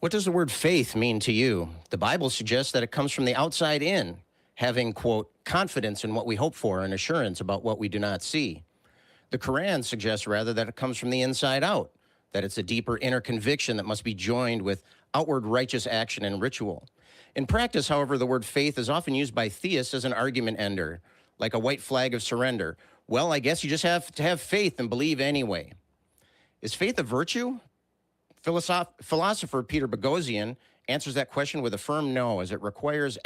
What does the word faith mean to you? The Bible suggests that it comes from the outside in, having, quote, confidence in what we hope for and assurance about what we do not see. The Quran suggests rather that it comes from the inside out, that it's a deeper inner conviction that must be joined with outward righteous action and ritual. In practice, however, the word faith is often used by theists as an argument ender, like a white flag of surrender. Well, I guess you just have to have faith and believe anyway. Is faith a virtue? Philosopher Peter Boghossian answers that question with a firm no, as it requires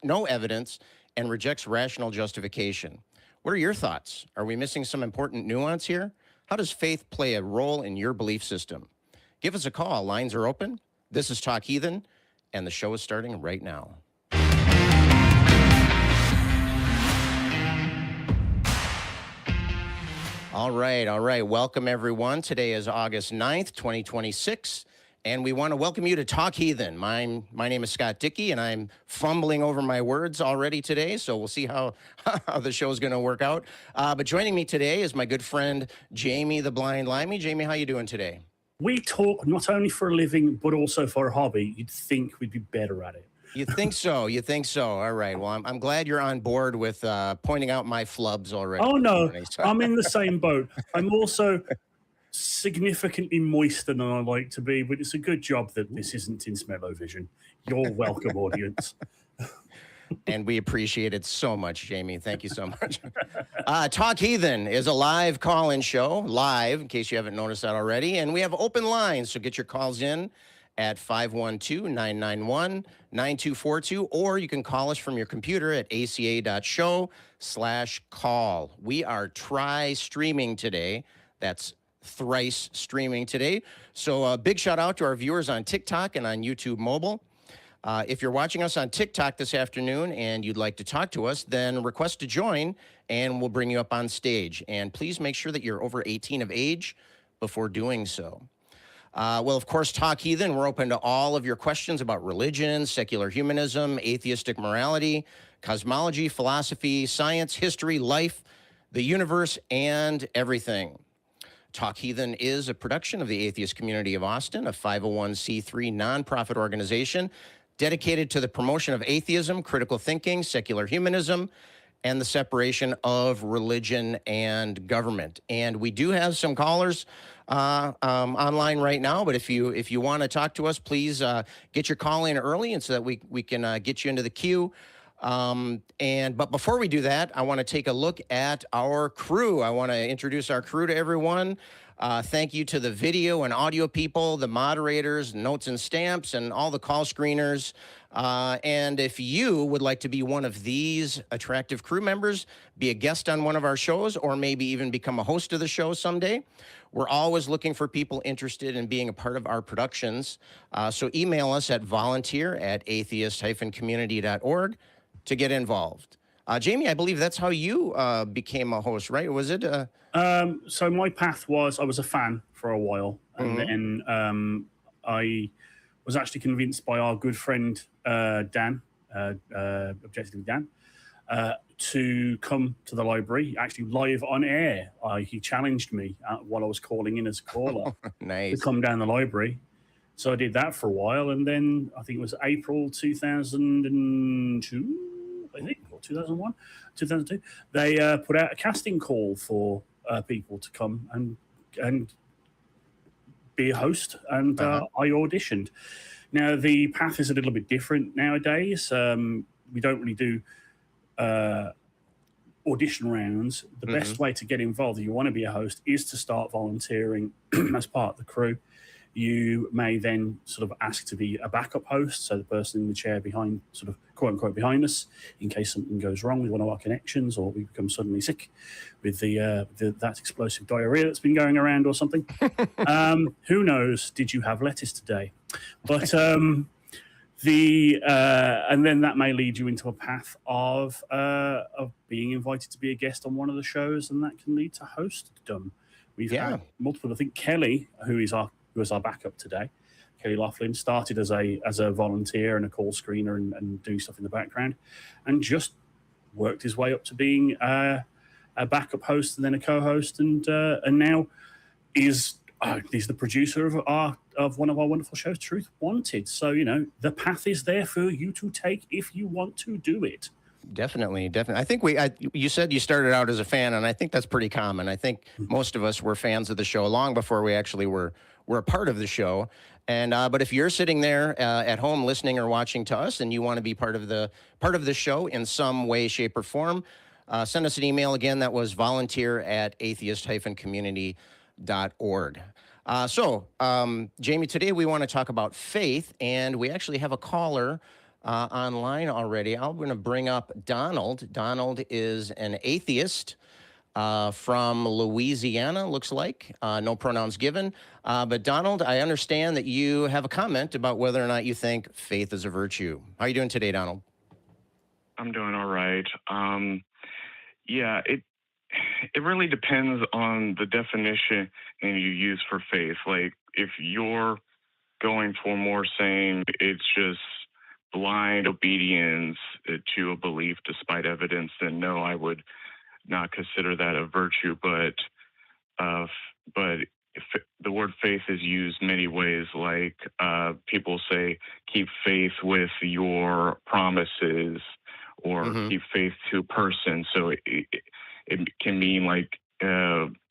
no evidence and rejects rational justification. What are your thoughts? Are we missing some important nuance here? How does faith play a role in your belief system? Give us a call. Lines are open. This is Talk Heathen, and the show is starting right now. All right. Welcome, everyone. Today is August 9th, 2026, and we want to welcome you to Talk Heathen. My name is Scott Dickie, and I'm fumbling over my words already today, so we'll see how the show is going to work out. But joining me today is my good friend, Jamie the Blind Limey. Jamie, how you doing today? We talk not only for a living, but also for a hobby. You'd think we'd be better at it. You think so? All right. Well, I'm glad you're on board with pointing out my flubs already. Oh, no. I'm in the same boat. I'm also significantly moister than I like to be, but it's a good job that this isn't in smell-o-vision. You're welcome, audience. And we appreciate it so much, Jamie. Thank you so much. Talk Heathen is a live call-in show, live, in case you haven't noticed that already. And we have open lines, so get your calls in at 512-991-9242, or you can call us from your computer at aca.show/call. We are streaming today. That's thrice streaming today. So a big shout out to our viewers on TikTok and on YouTube mobile. If you're watching us on TikTok this afternoon and you'd like to talk to us, then request to join and we'll bring you up on stage. And please make sure that you're over 18 of age before doing so. Well, of course, Talk Heathen, we're open to all of your questions about religion, secular humanism, atheistic morality, cosmology, philosophy, science, history, life, the universe, and everything. Talk Heathen is a production of the Atheist Community of Austin, a 501c3 nonprofit organization dedicated to the promotion of atheism, critical thinking, secular humanism, and the separation of religion and government. And we do have some callers online right now, but if you want to talk to us, please get your call in early, and so that we can get you into the queue. But before we do that, I want to take a look at our crew. I want to introduce our crew to everyone. Thank you to the video and audio people, the moderators, notes and stamps, and all the call screeners. And if you would like to be one of these attractive crew members, be a guest on one of our shows, or maybe even become a host of the show someday, we're always looking for people interested in being a part of our productions. So email us at volunteer@atheist-community.org to get involved. Jamie, I believe that's how you became a host, right? Was it? So my path was, I was a fan for a while, and then I was actually convinced by our good friend Dan, Objectively Dan, to come to the library, actually live on air. He challenged me while I was calling in as a caller Nice. to come down the library. So I did that for a while, and then I think it was April 2002, I think, or 2001, 2002. They put out a casting call for people to come and be a host, and I auditioned. Now the path is a little bit different nowadays. We don't really do audition rounds. The best way to get involved if you want to be a host is to start volunteering as part of the crew. You may then sort of ask to be a backup host, so the person in the chair behind, sort of quote unquote behind us, in case something goes wrong with one of our connections, or we become suddenly sick with that explosive diarrhea that's been going around or something. Who knows? Did you have lettuce today? But and then that may lead you into a path of being invited to be a guest on one of the shows, and that can lead to hostdom. We've had multiple. I think Kelly, who was our backup today, Kelly Laughlin, started as a volunteer and a call screener and doing stuff in the background, and just worked his way up to being a backup host and then a co-host, and now is he's the producer of one of our wonderful shows, Truth Wanted. So, you know, the path is there for you to take if you want to do it. Definitely. I think you said you started out as a fan, and I think that's pretty common. I think most of us were fans of the show long before we actually were a part of the show. And but if you're sitting there at home listening or watching to us, and you want to be part of the show in some way, shape, or form, send us an email again. That was volunteer@atheist-community.org. Jamie, today we want to talk about faith, and we actually have a caller online already. I'm going to bring up Donald. Donald is an atheist from Louisiana, looks like. No pronouns given. But Donald, I understand that you have a comment about whether or not you think faith is a virtue. How are you doing today, Donald? I'm doing all right. Yeah, it really depends on the definition you use for faith. Like, if you're going for more saying it's just blind obedience to a belief despite evidence, then no, I would not consider that a virtue. But if the word faith is used many ways, like people say, keep faith with your promises, or keep faith to a person. So it can mean like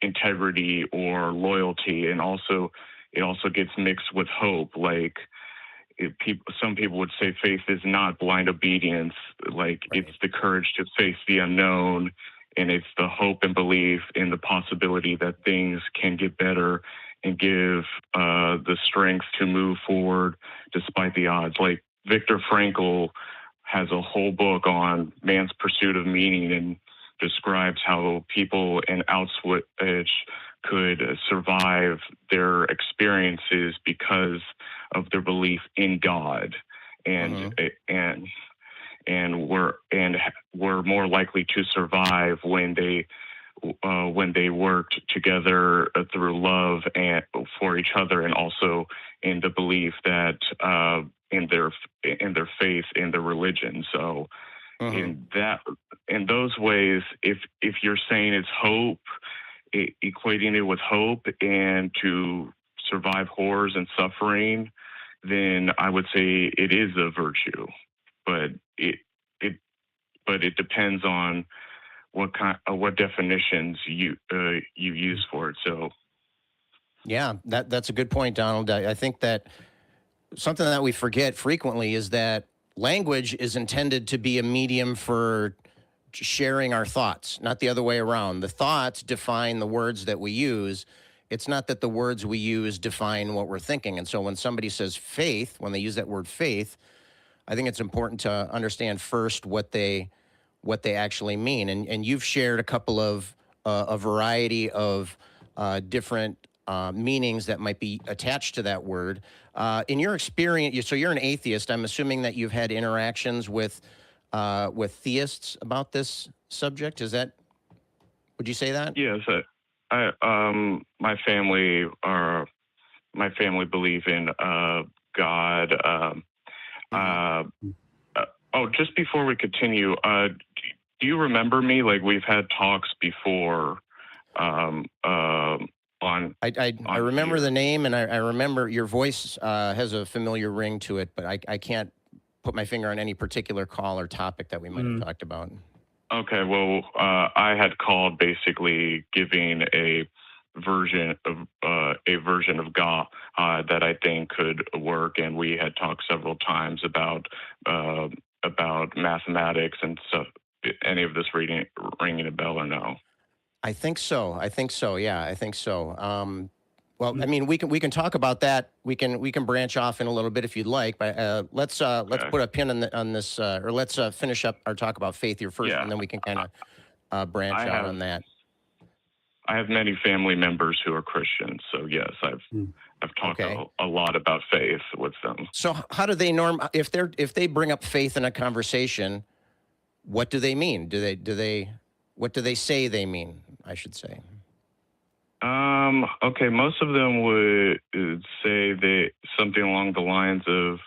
integrity or loyalty, and it also gets mixed with hope. Like, some people would say faith is not blind obedience. Like, right. It's the courage to face the unknown, and it's the hope and belief in the possibility that things can get better, and give the strength to move forward despite the odds. Like, Viktor Frankl has a whole book on man's pursuit of meaning, and describes how people in Auschwitz could survive their experiences because of their belief in God, and were more likely to survive when they worked together through love and for each other, and also in the belief that in their faith, in their religion. So in those ways, if you're saying it's hope, equating it with hope and to survive horrors and suffering, then I would say it is a virtue. But it depends on what definitions you use for it. So yeah, that's a good point, Donald. I think that something that we forget frequently is that language is intended to be a medium for sharing our thoughts, not the other way around. The thoughts define the words that we use. It's not that the words we use define what we're thinking. And so when somebody says faith, when they use that word faith, I think it's important to understand first what they actually mean. And you've shared a couple of a variety of different meanings that might be attached to that word. In your experience, so you're an atheist. I'm assuming that you've had interactions with theists about this subject. Would you say that? Yes. My family believe in God. Just before we continue, do you remember me? Like, we've had talks before. I remember the name, and I remember your voice has a familiar ring to it, but I can't put my finger on any particular call or topic that we might have talked about. Okay, well, I had called basically giving a version of God that I think could work, and we had talked several times about mathematics and stuff. Any of this ringing a bell or no? I think so. Yeah, I think so. Well, I mean, we can talk about that. We can branch off in a little bit if you'd like, but let's put a pin on this, or let's finish up our talk about faith here first, and then we can kind of branch out on that. I have many family members who are Christians, so yes, I've talked a lot about faith with them. So how do they if they bring up faith in a conversation? What do they mean? What do they say they mean? I should say. Okay, most of them would say that something along the lines of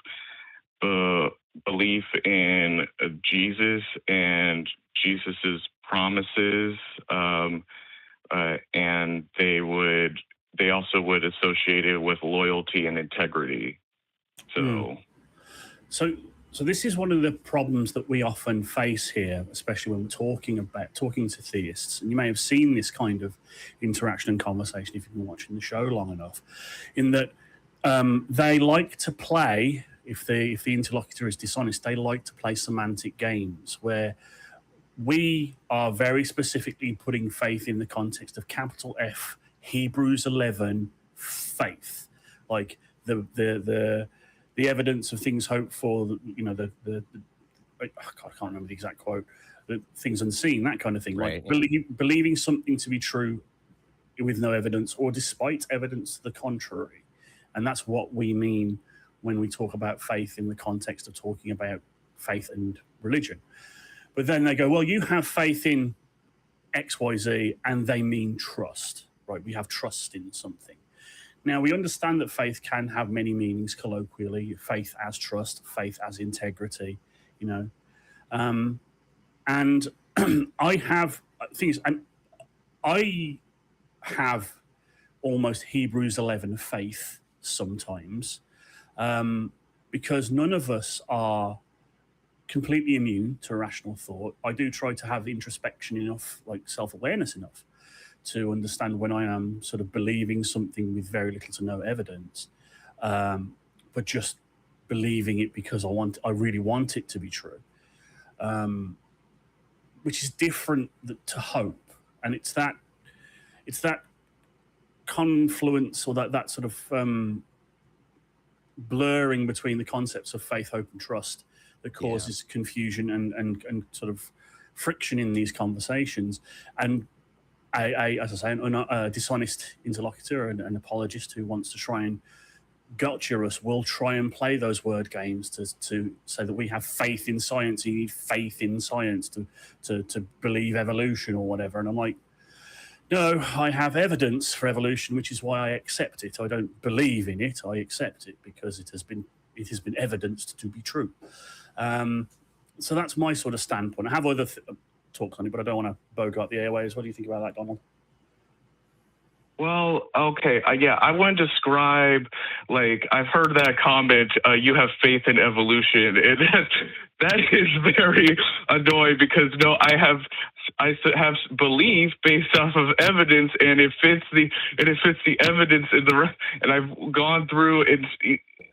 belief in Jesus and Jesus's promises, and they also would loyalty and integrity. So this is one of the problems that we often face here, especially when we're talking to theists. And you may have seen this kind of interaction and conversation if you've been watching the show long enough, in that they like to play, if the interlocutor is dishonest, they like to play semantic games where we are very specifically putting faith in the context of capital F, Hebrews 11, faith, like the evidence of things hoped for, I can't remember the exact quote, the things unseen, that kind of thing, right? Like believing something to be true with no evidence or despite evidence to the contrary. And that's what we mean when we talk about faith in the context of talking about faith and religion. But then they go, well, you have faith in XYZ, and they mean trust, right? We have trust in something. Now, we understand that faith can have many meanings colloquially, faith as trust, faith as integrity, and I have things, and I have almost Hebrews 11 faith sometimes, because none of us are completely immune to rational thought. I do try to have introspection enough, like self-awareness enough, to understand when I am sort of believing something with very little to no evidence, but just believing it because I really want it to be true, which is different to hope. And it's that confluence, or that sort of blurring between the concepts of faith, hope, and trust that causes confusion and sort of friction in these conversations. And as I say, a dishonest interlocutor and an apologist who wants to try and gotcha us will try and play those word games to say that we have faith in science. You need faith in science to believe evolution or whatever. And I'm like, no, I have evidence for evolution, which is why I accept it. I don't believe in it. I accept it because it has been evidenced to be true. So that's my sort of standpoint. I have other talks on it, but I don't want to bogart the airways. What do you think about that, Donald? Well, okay. I want to describe, like, I've heard that comment, you have faith in evolution. And that is very annoying because, no, I have belief based off of evidence, and it fits the evidence and I've gone through it.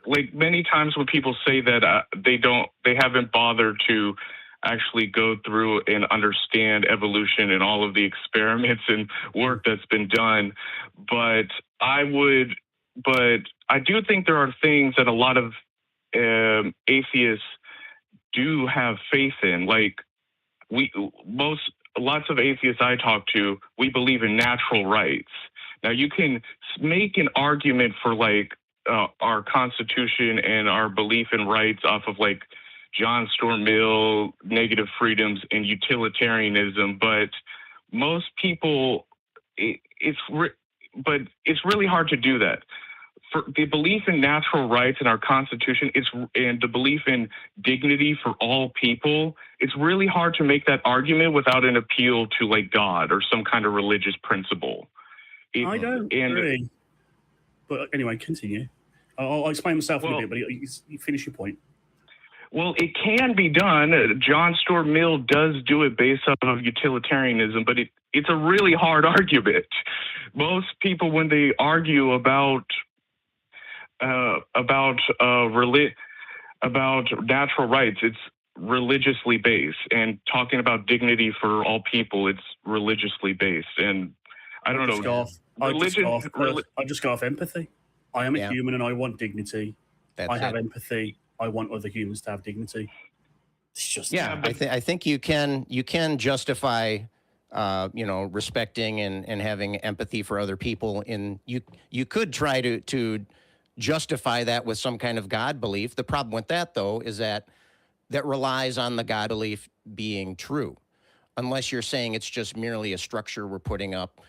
Like, many times when people say that they haven't bothered to actually go through and understand evolution and all of the experiments and work that's been done. But I do think there are things that a lot of atheists do have faith in. Like, lots of atheists I talk to, we believe in natural rights. Now, you can make an argument for, like, our Constitution and our belief in rights off of, like, John Stuart Mill, negative freedoms, and utilitarianism, but most people, it's really hard to do that. For the belief in natural rights in our Constitution, and the belief in dignity for all people, it's really hard to make that argument without an appeal to, like, God or some kind of religious principle. I don't agree. But anyway, continue. I'll explain myself in a bit, but you finish your point. Well, it can be done. John Stuart Mill does do it based off of utilitarianism, but it's a really hard argument. Most people, when they argue about natural rights, it's religiously based, and talking about dignity for all people, it's religiously based. And I don't know. I just go off empathy. I am a human, and I want dignity. I have empathy. I want other humans to have dignity. It's just I think you can justify respecting and having empathy for other people. You could try to justify that with some kind of God belief. The problem with that, though, is that relies on the God belief being true, unless you're saying it's just merely a structure we're putting up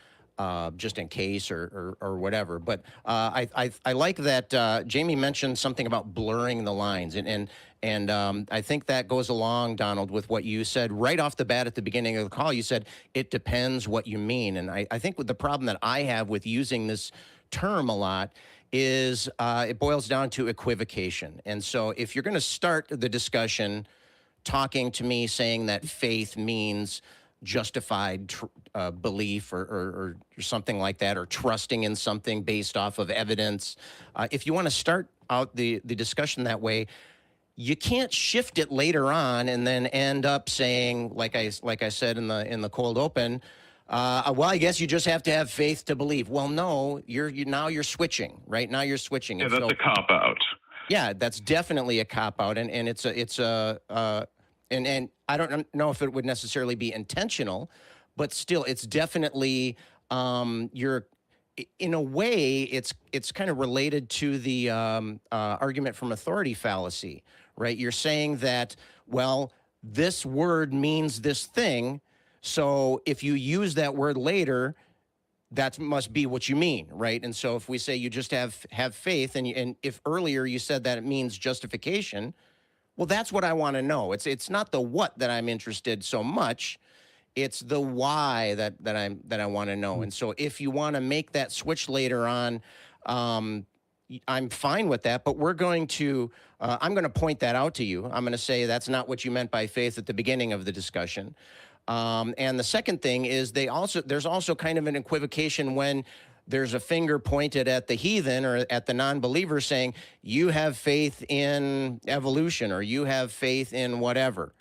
just in case or whatever. But I like that Jamie mentioned something about blurring the lines, and I think that goes along, Donald, with what you said right off the bat at the beginning of the call. You said it depends what you mean, and I think with the problem that I have with using this term a lot is it boils down to equivocation. And so if you're going to start the discussion talking to me saying that faith means justified belief or something like that, or trusting in something based off of evidence, if you want to start out the discussion that way, you can't shift it later on and then end up saying, like I said in the cold open, well, I guess you just have to have faith to believe. Well, no, now you're switching, right? Now you're switching. Yeah, that's a cop out. Yeah, that's definitely a cop out, and it's a and I don't know if it would necessarily be intentional, but still, it's definitely you're in a way it's kind of related to the argument from authority fallacy, right? You're saying that, well, this word means this thing, so if you use that word later, that must be what you mean, right? And so if we say you just have faith, and if earlier you said that it means justification, well, that's what I want to know. It's not the what that I'm interested so much, it's the why that I want to know. And so if you want to make that switch later on, I'm fine with that. But we're going to I'm going to point that out to you. I'm going to say that's not what you meant by faith at the beginning of the discussion. And the second thing is there's also kind of an equivocation when there's a finger pointed at the heathen or at the non-believer saying, you have faith in evolution or you have faith in whatever.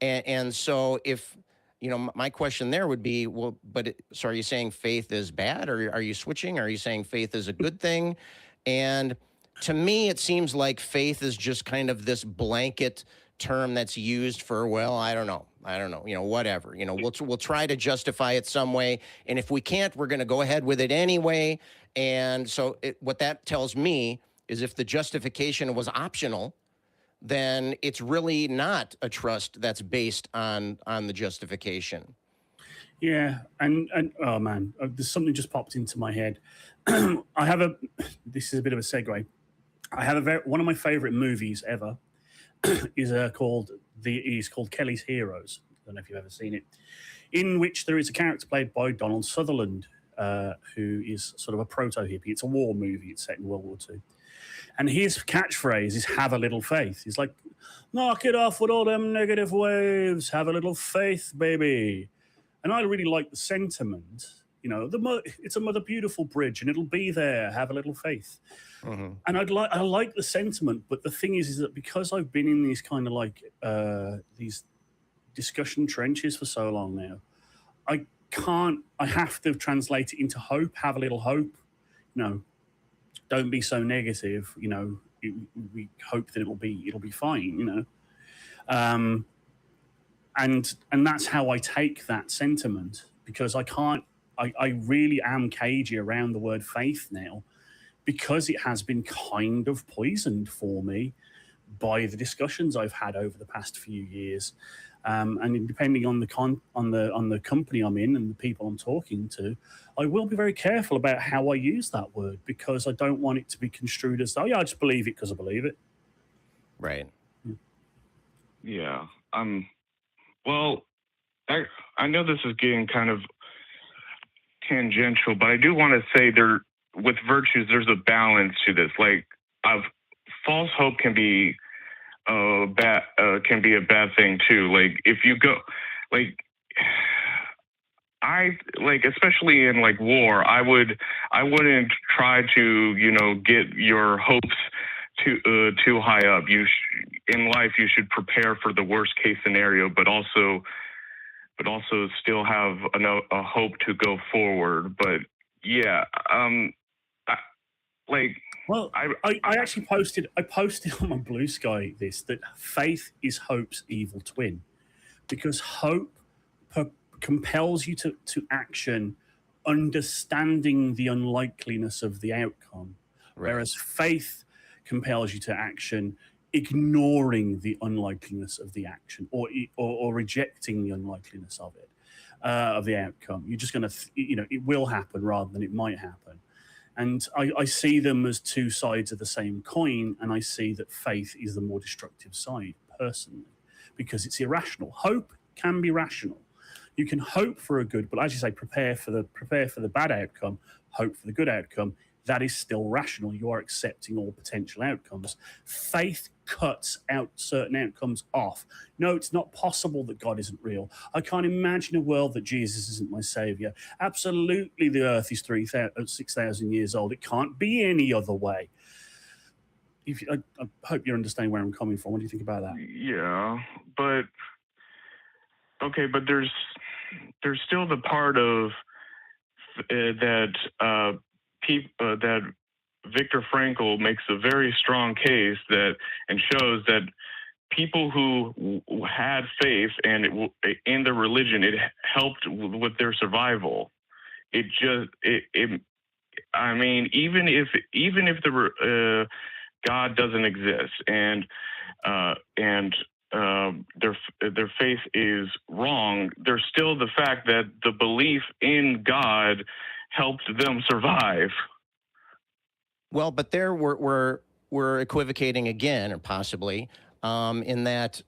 And so if, my question there would be, well, so are you saying faith is bad, or are you switching? Are you saying faith is a good thing? And to me, it seems like faith is just kind of this blanket term that's used for, well, I don't know, whatever, we'll try to justify it some way. And if we can't, we're going to go ahead with it anyway. And so what that tells me is if the justification was optional, then it's really not a trust that's based on the justification. Yeah. And oh man, there's something just popped into my head. This is a bit of a segue. I have one of my favorite movies ever is called Kelly's Heroes. I don't know if you've ever seen it, in which there is a character played by Donald Sutherland, who is sort of a proto-hippie. It's a war movie. It's set in World War II. And his catchphrase is, have a little faith. He's like, knock it off with all them negative waves. Have a little faith, baby. And I really like the sentiment. It's a Mother Beautiful bridge, and it'll be there. Have a little faith. Mm-hmm. And I like the sentiment, but the thing is that because I've been in these kind of like these discussion trenches for so long now, I have to translate it into hope. Have a little hope. Don't be so negative. We hope that it'll be fine. And that's how I take that sentiment, because I really am cagey around the word faith now, because it has been kind of poisoned for me by the discussions I've had over the past few years. And depending on the company I'm in and the people I'm talking to, I will be very careful about how I use that word, because I don't want it to be construed as, I just believe it because I believe it. Right. Yeah. Well, I know this is getting kind of tangential, but I do want to say with virtues, there's a balance to this. Like, false hope can be a bad thing too. Like, if you go, like, especially in like war, I wouldn't try to get your hopes too high up. In life you should prepare for the worst case scenario, but also still have a hope to go forward. But yeah, I actually posted on my Blue Sky that faith is hope's evil twin, because hope compels you to action, understanding the unlikeliness of the outcome, right. Whereas faith compels you to action, ignoring the unlikeliness of the action, or rejecting the unlikeliness of it, of the outcome. You're just going to, it will happen rather than it might happen. And I see them as two sides of the same coin, and I see that faith is the more destructive side, personally, because it's irrational. Hope can be rational. You can hope for a good, but as you say, prepare for the bad outcome, hope for the good outcome. that is still rational. You are accepting all potential outcomes. Faith cuts out certain outcomes off. No, it's not possible that God isn't real. I can't imagine a world that Jesus isn't my savior. Absolutely, the earth is 6,000 years old. It can't be any other way. I hope you understand where I'm coming from. What do you think about that? Yeah, but okay, but there's still the part of that Viktor Frankl makes a very strong case and shows that people who had faith and in the religion, it helped with their survival. I mean, even if the God doesn't exist and their faith is wrong, there's still the fact that the belief in God helped them survive. Well, but there we're equivocating again, or possibly, in that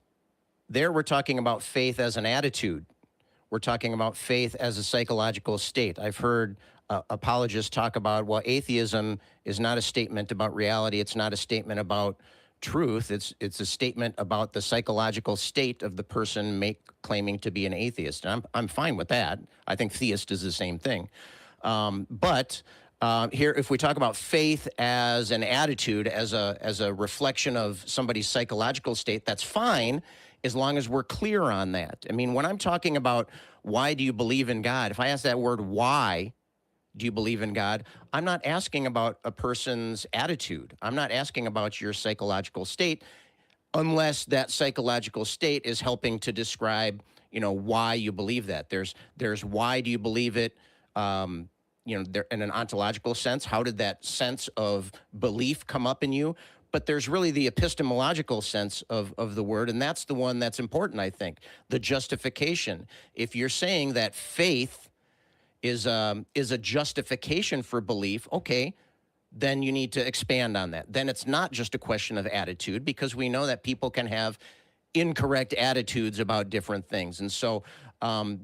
there we're talking about faith as an attitude. We're talking about faith as a psychological state. I've heard apologists talk about, well, atheism is not a statement about reality. It's not a statement about truth. It's a statement about the psychological state of the person claiming to be an atheist. And I'm fine with that. I think theist is the same thing. But here, if we talk about faith as an attitude, as a reflection of somebody's psychological state, that's fine, as long as we're clear on that. I mean, when I'm talking about why do you believe in God, if I ask that word, why do you believe in God, I'm not asking about a person's attitude. I'm not asking about your psychological state, unless that psychological state is helping to describe, why you believe that. There's why do you believe it, in an ontological sense. How did that sense of belief come up in you? But there's really the epistemological sense of the word, and that's the one that's important, I think, the justification. If you're saying that faith is a justification for belief, okay, then you need to expand on that. Then it's not just a question of attitude, because we know that people can have incorrect attitudes about different things. And so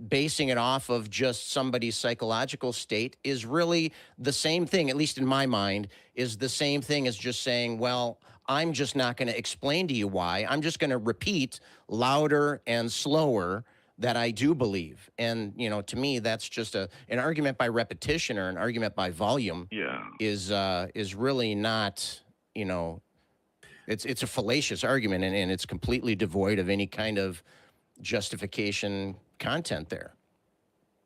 basing it off of just somebody's psychological state is really the same thing, at least in my mind, is the same thing as just saying, well, I'm just not going to explain to you why. I'm just going to repeat louder and slower that I do believe. And, to me, that's just an argument by repetition or an argument by volume. Yeah. Is really not, it's a fallacious argument, and it's completely devoid of any kind of justification content there.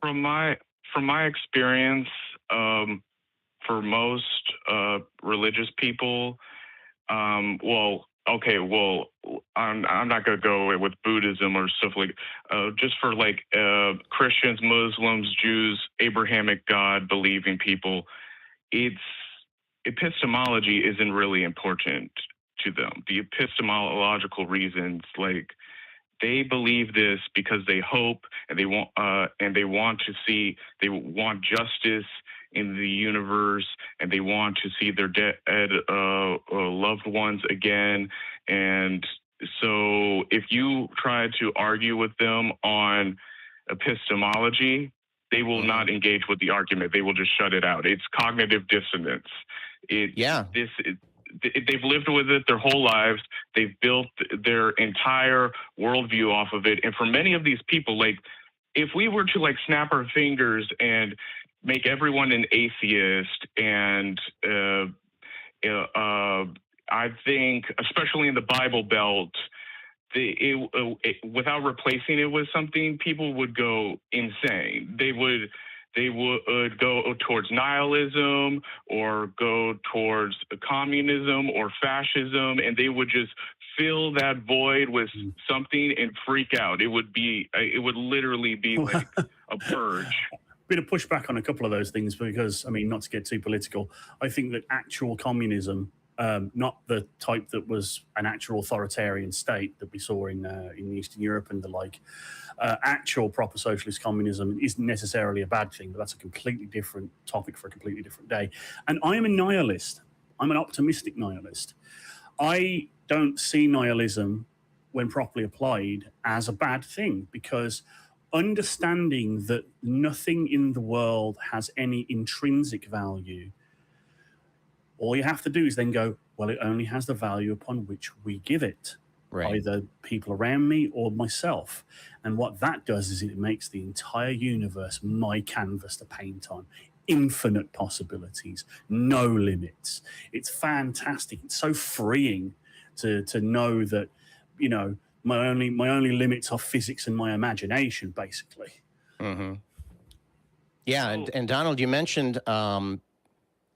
From my experience, for most religious people, I'm not going to go with Buddhism or stuff like, just for like Christians, Muslims, Jews, Abrahamic God believing people, epistemology isn't really important to them. The epistemological reasons, like, they believe this because they hope and they want justice in the universe, and they want to see their dead loved ones again. And so if you try to argue with them on epistemology, they will not engage with the argument. They will just shut it out. It's cognitive dissonance. They've lived with it their whole lives. They've built their entire worldview off of it. And for many of these people, like, if we were to like snap our fingers and make everyone an atheist, and I think, especially in the Bible Belt, without replacing it with something, people would go insane. They would go towards nihilism, or go towards communism or fascism, and they would just fill that void with something and freak out. It would literally be like a purge. Bit of pushback on a couple of those things, because, I mean, not to get too political, I think that actual communism, not the type that was an actual authoritarian state that we saw in Eastern Europe and the like, actual proper socialist communism isn't necessarily a bad thing, but that's a completely different topic for a completely different day. And I am a nihilist. I'm an optimistic nihilist. I don't see nihilism, when properly applied, as a bad thing, because understanding that nothing in the world has any intrinsic value All you have to do is then go, well, it only has the value upon which we give it, Right. either people around me or myself. And what that does is it makes the entire universe my canvas to paint on. Infinite possibilities, no limits. It's fantastic. It's so freeing to know that, you know, my only limits are physics and my imagination, basically. Mm-hmm. Yeah, and Donald, you mentioned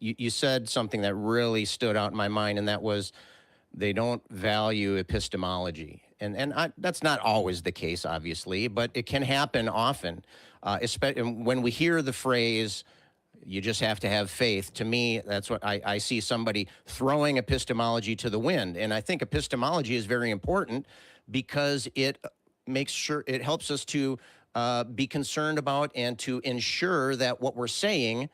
you said something that really stood out in my mind, and that was they don't value epistemology, and that's not always the case, obviously, but it can happen often, especially when we hear the phrase. You just have to have faith. To me, that's what I see somebody throwing epistemology to the wind. And I think epistemology is very important because it makes sure it helps us to be concerned about and to ensure that what we're saying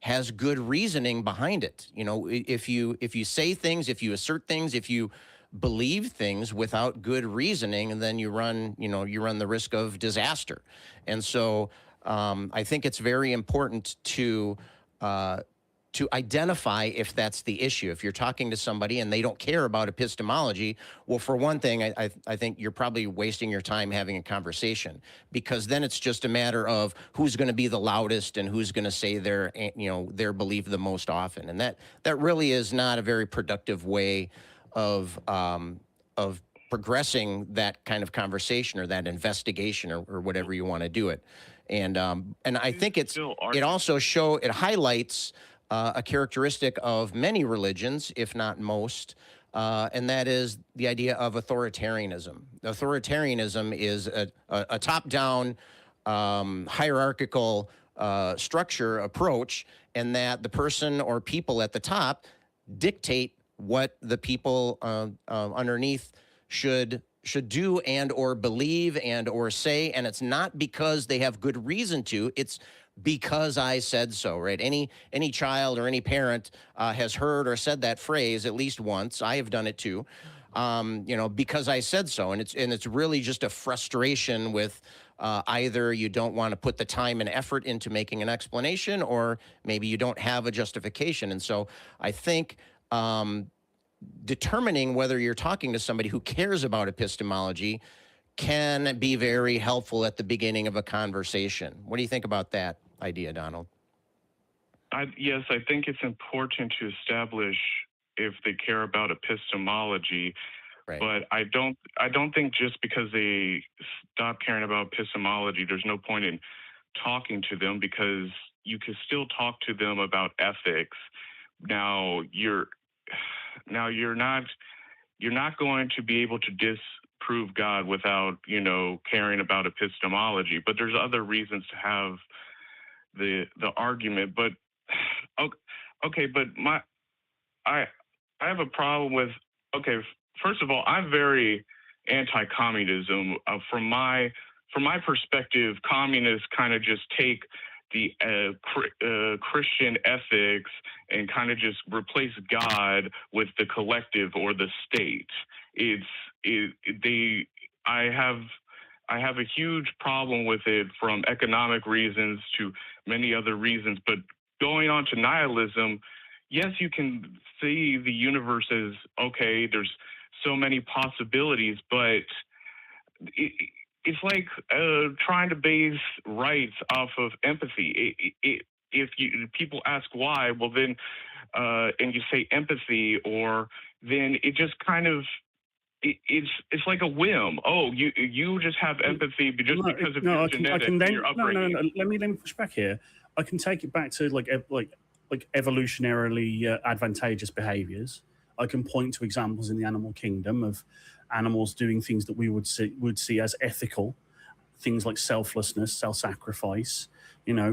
has good reasoning behind it. You know, if you say things, if you assert things, if you believe things without good reasoning, then you run the risk of disaster. And so I think it's very important to identify if that's the issue. If you're talking to somebody and they don't care about epistemology, well, for one thing, I think you're probably wasting your time having a conversation, because then it's just a matter of who's going to be the loudest and who's going to say their belief the most often, and that really is not a very productive way of progressing that kind of conversation or that investigation or whatever you want to do it. And I think it highlights a characteristic of many religions, if not most, and that is the idea of authoritarianism. Authoritarianism is a top-down hierarchical structure approach, and that the person or people at the top dictate what the people underneath should do and or believe and or say, and it's not because they have good reason to, it's because I said so, right? Any child or any parent has heard or said that phrase at least once. I have done it too, because I said so, and it's really just a frustration with either you don't want to put the time and effort into making an explanation, or maybe you don't have a justification. And so I think determining whether you're talking to somebody who cares about epistemology can be very helpful at the beginning of a conversation. What do you think about that idea, Donald? Yes, I think it's important to establish if they care about epistemology, right. But I don't think just because they stop caring about epistemology, there's no point in talking to them, because you can still talk to them about ethics. Now you're not going to be able to disprove God without, caring about epistemology. But there's other reasons to have the argument. But okay, but I have a problem with, first of all, I'm very anti-communism. From my perspective, communists kind of just take the Christian ethics and kind of just replace God with the collective or the state. I have a huge problem with it, from economic reasons to many other reasons. But going on to nihilism, yes, you can see the universe as, okay, there's so many possibilities, but it's like trying to base rights off of empathy. If people ask why, well then, and you say empathy, or then it just kind of it's like a whim. Oh, you just have empathy because of your genetics and your upbringing. No. Let me push back here. I can take it back to like evolutionarily advantageous behaviors. I can point to examples in the animal kingdom of animals doing things that we would see as ethical, things like selflessness, self-sacrifice,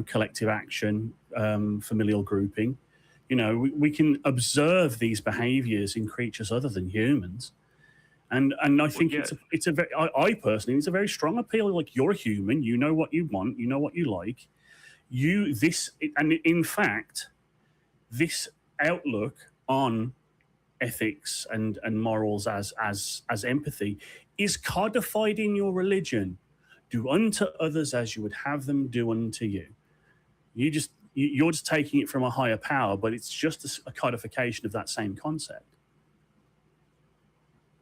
collective action, familial grouping. We can observe these behaviors in creatures other than humans. And I think it's a very, I personally, it's a very strong appeal. Like, you're a human, you know what you want, you know what you like. And in fact, this outlook on ethics and morals as empathy is codified in your religion. Do unto others as you would have them do unto you. You're just taking it from a higher power, but it's just a codification of that same concept.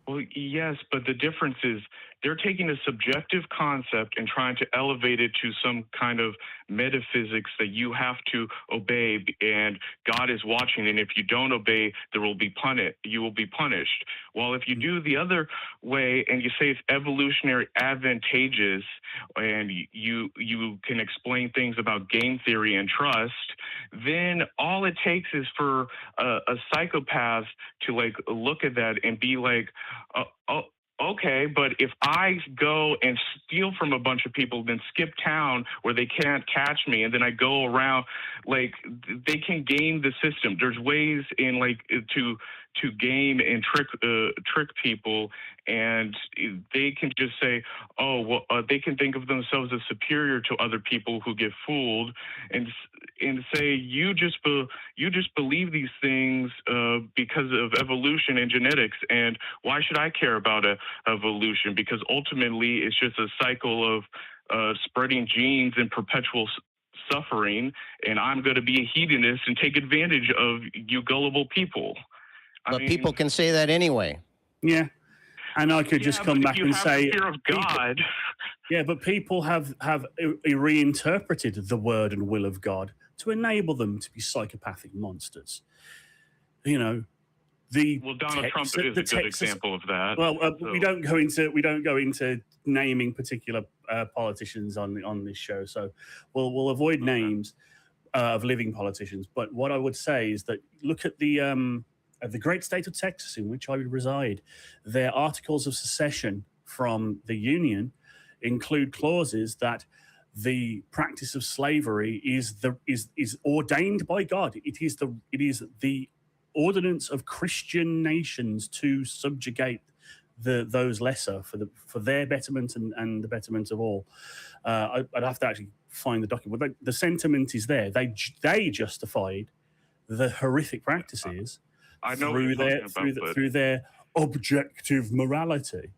Well, yes, but the difference is they're taking a subjective concept and trying to elevate it to some kind of metaphysics that you have to obey, and God is watching, and if you don't obey, you will be punished. Well, if you do the other way and you say it's evolutionary advantageous, and you can explain things about game theory and trust, then all it takes is for a psychopath to like look at that and be like, oh, okay, but if I go and steal from a bunch of people, then skip town where they can't catch me, and then I go around, like, they can game the system. There's ways in like to game and trick people, and they can just say, oh, well, they can think of themselves as superior to other people who get fooled, and say you just believe these things because of evolution and genetics, and why should I care about evolution? Because ultimately it's just a cycle of spreading genes and perpetual suffering, and I'm going to be a hedonist and take advantage of you gullible people. But people can say that anyway. Yeah. And I could just come back and say, fear of God. Yeah, but people have reinterpreted the word and will of God to enable them to be psychopathic monsters. You know, Donald Trump is a good example of that. Well, we don't go into naming particular politicians on this show, so we'll avoid names of living politicians. But what I would say is that look at the great state of Texas in which I reside. Their articles of secession from the Union include clauses that the practice of slavery is ordained by God. It is the ordinance of Christian nations to subjugate those lesser for their betterment and the betterment of all. I'd have to actually find the document, but the sentiment is there. They justified the horrific practices through their objective morality.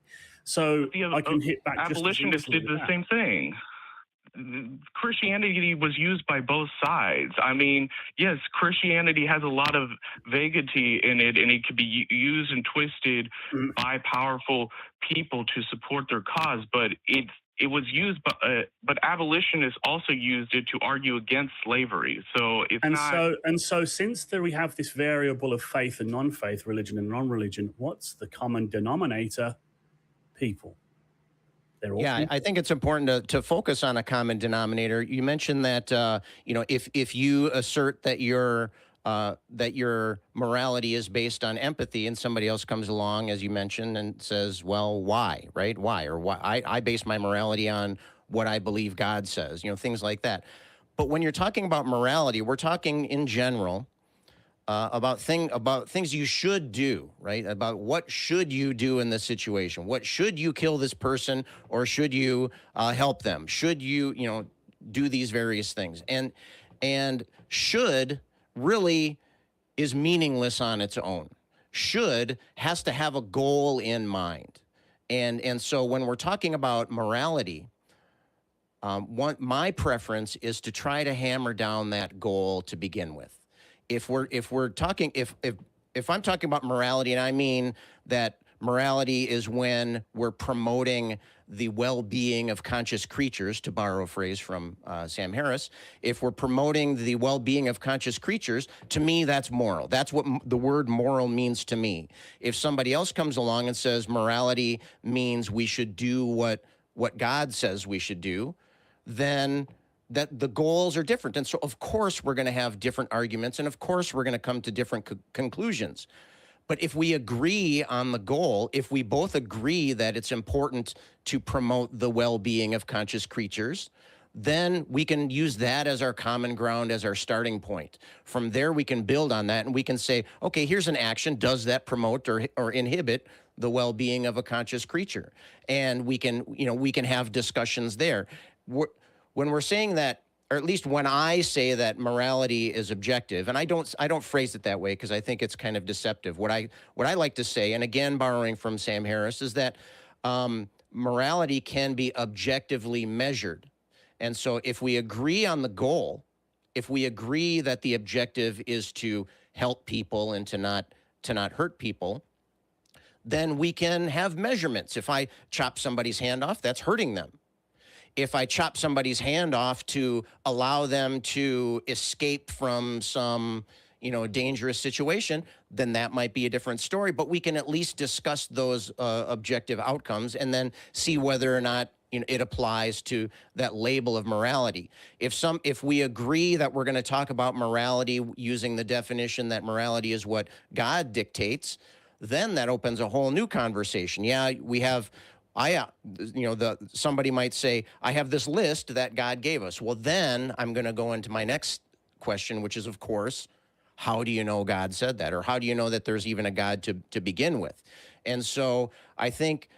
So I can hit back. Abolitionists did the same thing. Christianity was used by both sides. I mean, yes, Christianity has a lot of vaguity in it, and it could be used and twisted by powerful people to support their cause. But it was used, but abolitionists also used it to argue against slavery. So so since we have this variable of faith and non-faith, religion and non-religion, what's the common denominator? People. Yeah, I think it's important to focus on a common denominator. You mentioned that if you assert that your morality is based on empathy, and somebody else comes along, as you mentioned, and says, "Well, why? Right? Why? Or why? I base my morality on what I believe God says." Things like that. But when you're talking about morality, we're talking in general about things you should do, right? About what should you do in this situation? What should you kill this person, or should you help them? Should you, do these various things? And should really is meaningless on its own. Should has to have a goal in mind, and so when we're talking about morality, my preference is to try to hammer down that goal to begin with. If I'm talking about morality, and I mean that morality is when we're promoting the well-being of conscious creatures, to borrow a phrase from Sam Harris. If we're promoting the well-being of conscious creatures, to me, that's moral. That's what the word moral means to me. If somebody else comes along and says morality means we should do what God says we should do, then that the goals are different. And so, of course, we're going to have different arguments, and of course, we're going to come to different conclusions. But if we agree on the goal, if we both agree that it's important to promote the well-being of conscious creatures, then we can use that as our common ground, as our starting point. From there, we can build on that, and we can say, okay, here's an action. Does that promote or inhibit the well-being of a conscious creature? And we can have discussions there. When we're saying that, or at least when I say that morality is objective, and I don't phrase it that way because I think it's kind of deceptive. What I like to say, and again borrowing from Sam Harris, is that morality can be objectively measured. And so if we agree on the goal, if we agree that the objective is to help people and to not hurt people, then we can have measurements. If I chop somebody's hand off, that's hurting them. If I chop somebody's hand off to allow them to escape from some, dangerous situation, then that might be a different story. But we can at least discuss those objective outcomes and then see whether or not it applies to that label of morality. If we agree that we're going to talk about morality using the definition that morality is what God dictates, then that opens a whole new conversation. Yeah, somebody might say, I have this list that God gave us. Well, then I'm going to go into my next question, which is, of course, how do you know God said that? Or how do you know that there's even a God to begin with? And so I think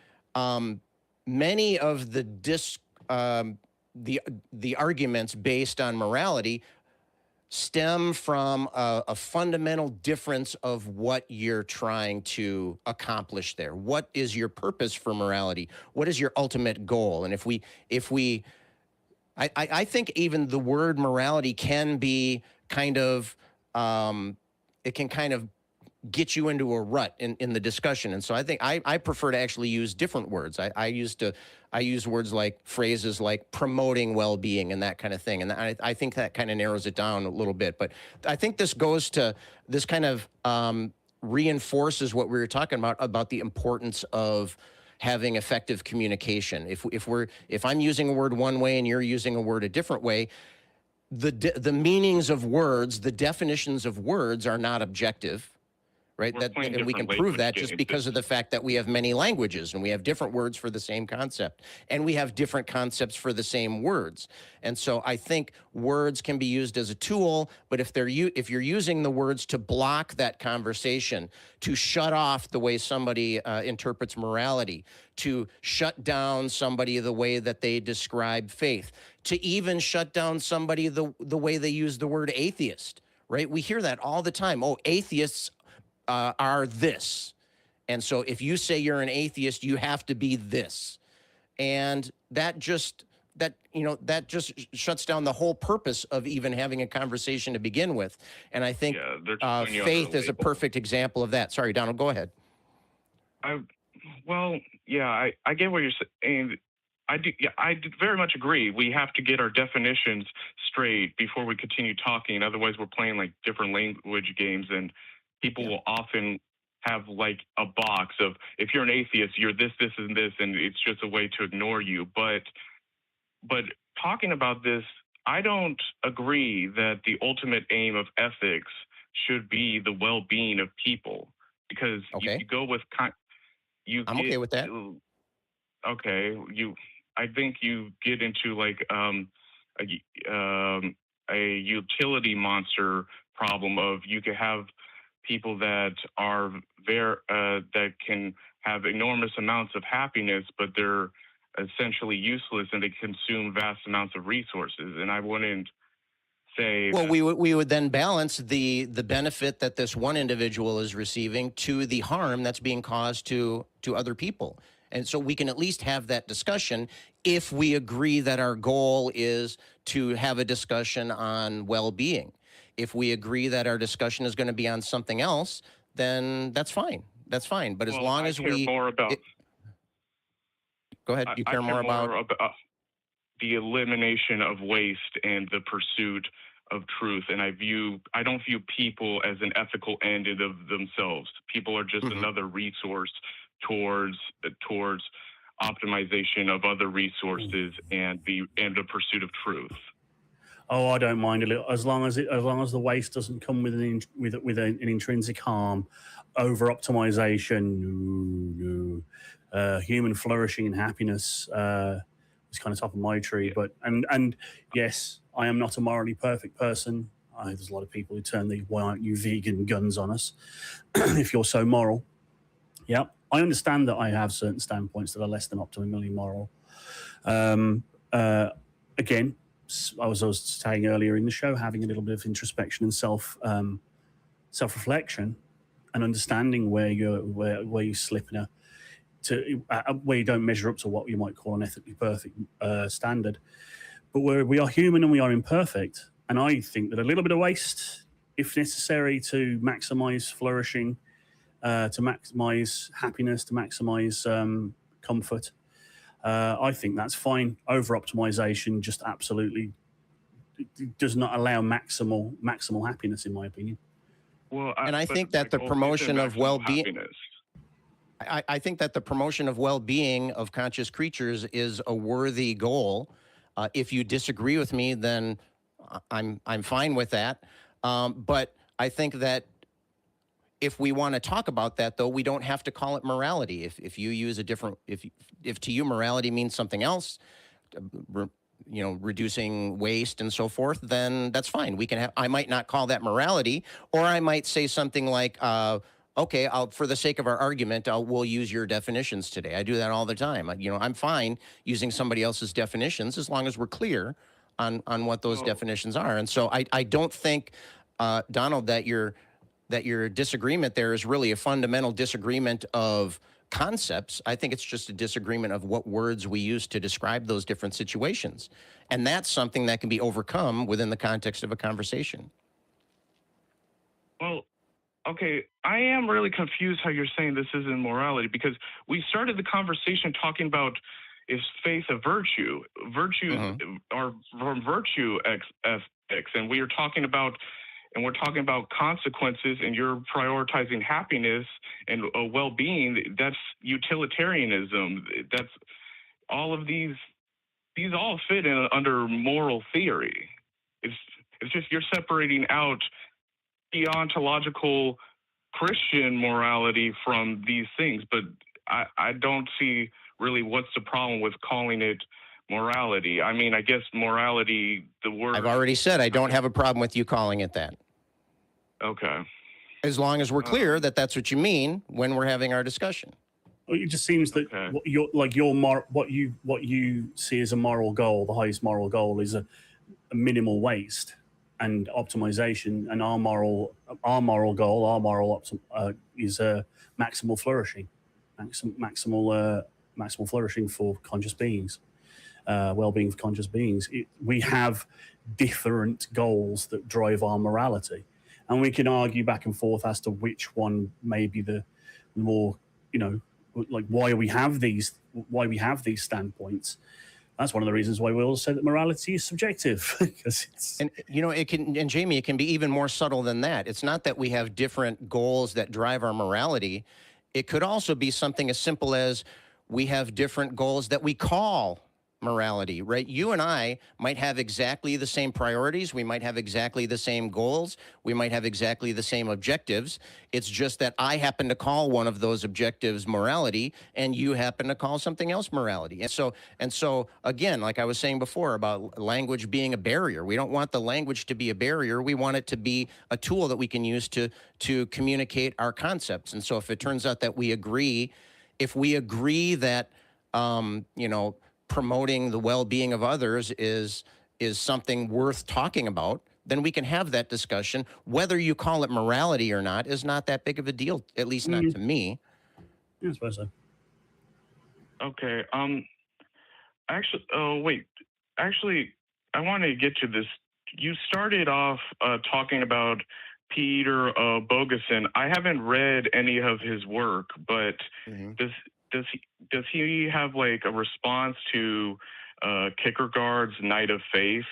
many of the arguments based on morality stem from a fundamental difference of what you're trying to accomplish there. What is your purpose for morality? What is your ultimate goal? And I think even the word morality can be kind of, it can kind of get you into a rut in the discussion. And so I think I prefer to actually use different words. I use words like phrases like promoting well-being and that kind of thing. And I think that kind of narrows it down a little bit. But I think this kind of reinforces what we were talking about the importance of having effective communication. If I'm using a word one way and you're using a word a different way, the meanings of words, the definitions of words are not objective. Right. And we can prove that just because of the fact that we have many languages and we have different words for the same concept and we have different concepts for the same words. And so I think words can be used as a tool, but if you're using the words to block that conversation, to shut off the way somebody interprets morality, to shut down somebody the way that they describe faith, to even shut down somebody the way they use the word atheist, right? We hear that all the time. Oh, atheists are this. And so if you say you're an atheist, you have to be this. And that just shuts down the whole purpose of even having a conversation to begin with. And I think faith is a perfect example of that. Sorry, Donald, go ahead. I get what you're saying. I do very much agree. We have to get our definitions straight before we continue talking. Otherwise, we're playing like different language games, and people will often have like a box of, if you're an atheist, you're this, this, and this, and it's just a way to ignore you. But talking about this, I don't agree that the ultimate aim of ethics should be the well-being of people, because you go with I'm okay with that. Okay, I think you get into like a utility monster problem of, you could have people that are that can have enormous amounts of happiness, but they're essentially useless and they consume vast amounts of resources. And I wouldn't say. Well, we would then balance the benefit that this one individual is receiving to the harm that's being caused to other people. And so we can at least have that discussion if we agree that our goal is to have a discussion on well-being. If we agree that our discussion is going to be on something else, then that's fine. That's fine. But as long as we more about, go ahead. You care more about the elimination of waste and the pursuit of truth. And I don't view people as an ethical end in of themselves. People are just another resource towards optimization of other resources and the pursuit of truth. Oh, I don't mind a little, as long as the waste doesn't come with an intrinsic harm, over optimization. Human flourishing and happiness is kind of top of my tree. But and yes, I am not a morally perfect person. There's a lot of people who turn the "why aren't you vegan" guns on us. If you're so moral, yeah, I understand that I have certain standpoints that are less than optimally moral. Again, I was saying earlier in the show, having a little bit of introspection and self-reflection, and understanding where you slip in where you don't measure up to what you might call an ethically perfect standard, but where we are human and we are imperfect, And I think that a little bit of waste, if necessary, to maximize flourishing, to maximize happiness, to maximize comfort, I think that's fine. Over optimization just absolutely does not allow maximal happiness, in my opinion. Well, And I think that the promotion of well-being, I think that the promotion of well-being of conscious creatures is a worthy goal. If you disagree with me, then I'm fine with that. But I think that if we want to talk about that, though, we don't have to call it morality. If you use a different, if to you morality means something else, reducing waste and so forth, then that's fine. We can have, I might not call that morality, or I might say something like, okay, for the sake of our argument, we'll use your definitions today. I do that all the time. I'm fine using somebody else's definitions as long as we're clear on what those definitions are. And so I don't think, Donald, that your disagreement there is really a fundamental disagreement of concepts. I think it's just a disagreement of what words we use to describe those different situations. And that's something that can be overcome within the context of a conversation. Well, okay, I am really confused how you're saying this isn't morality, because we started the conversation talking about, is faith a virtue? Virtues are from virtue ethics, and we're talking about consequences, and you're prioritizing happiness and well-being. That's utilitarianism. That's all of these all fit under moral theory. It's just you're separating out deontological Christian morality from these things, but I don't see really what's the problem with calling it morality. I mean, I guess morality, the word... I've already said I don't have a problem with you calling it that. Okay. As long as we're clear that that's what you mean when we're having our discussion. Well, it just seems that what you see as a moral goal, the highest moral goal, is a minimal waste and optimization, and our moral goal, is maximal flourishing, maximal flourishing for conscious beings, well-being for conscious beings. We have different goals that drive our morality, and we can argue back and forth as to which one may be the more, like why we have these standpoints. That's one of the reasons why we all say that morality is subjective, because it's... And Jamie, it can be even more subtle than that. It's not that we have different goals that drive our morality. It could also be something as simple as we have different goals that we call morality, right? You and I might have exactly the same priorities. We might have exactly the same goals. We might have exactly the same objectives. It's just that I happen to call one of those objectives morality, and you happen to call something else morality. And so again, like I was saying before about language being a barrier, we don't want the language to be a barrier. We want it to be a tool that we can use to communicate our concepts. And so if it turns out that if we agree that, promoting the well-being of others is something worth talking about, then we can have that discussion. Whether you call it morality or not is not that big of a deal, at least not to me. Yeah, I suppose so. Okay. Actually, I wanted to get to this. You started off talking about Peter Bogason. I haven't read any of his work, but does he have like a response to Kierkegaard's Night of Faith,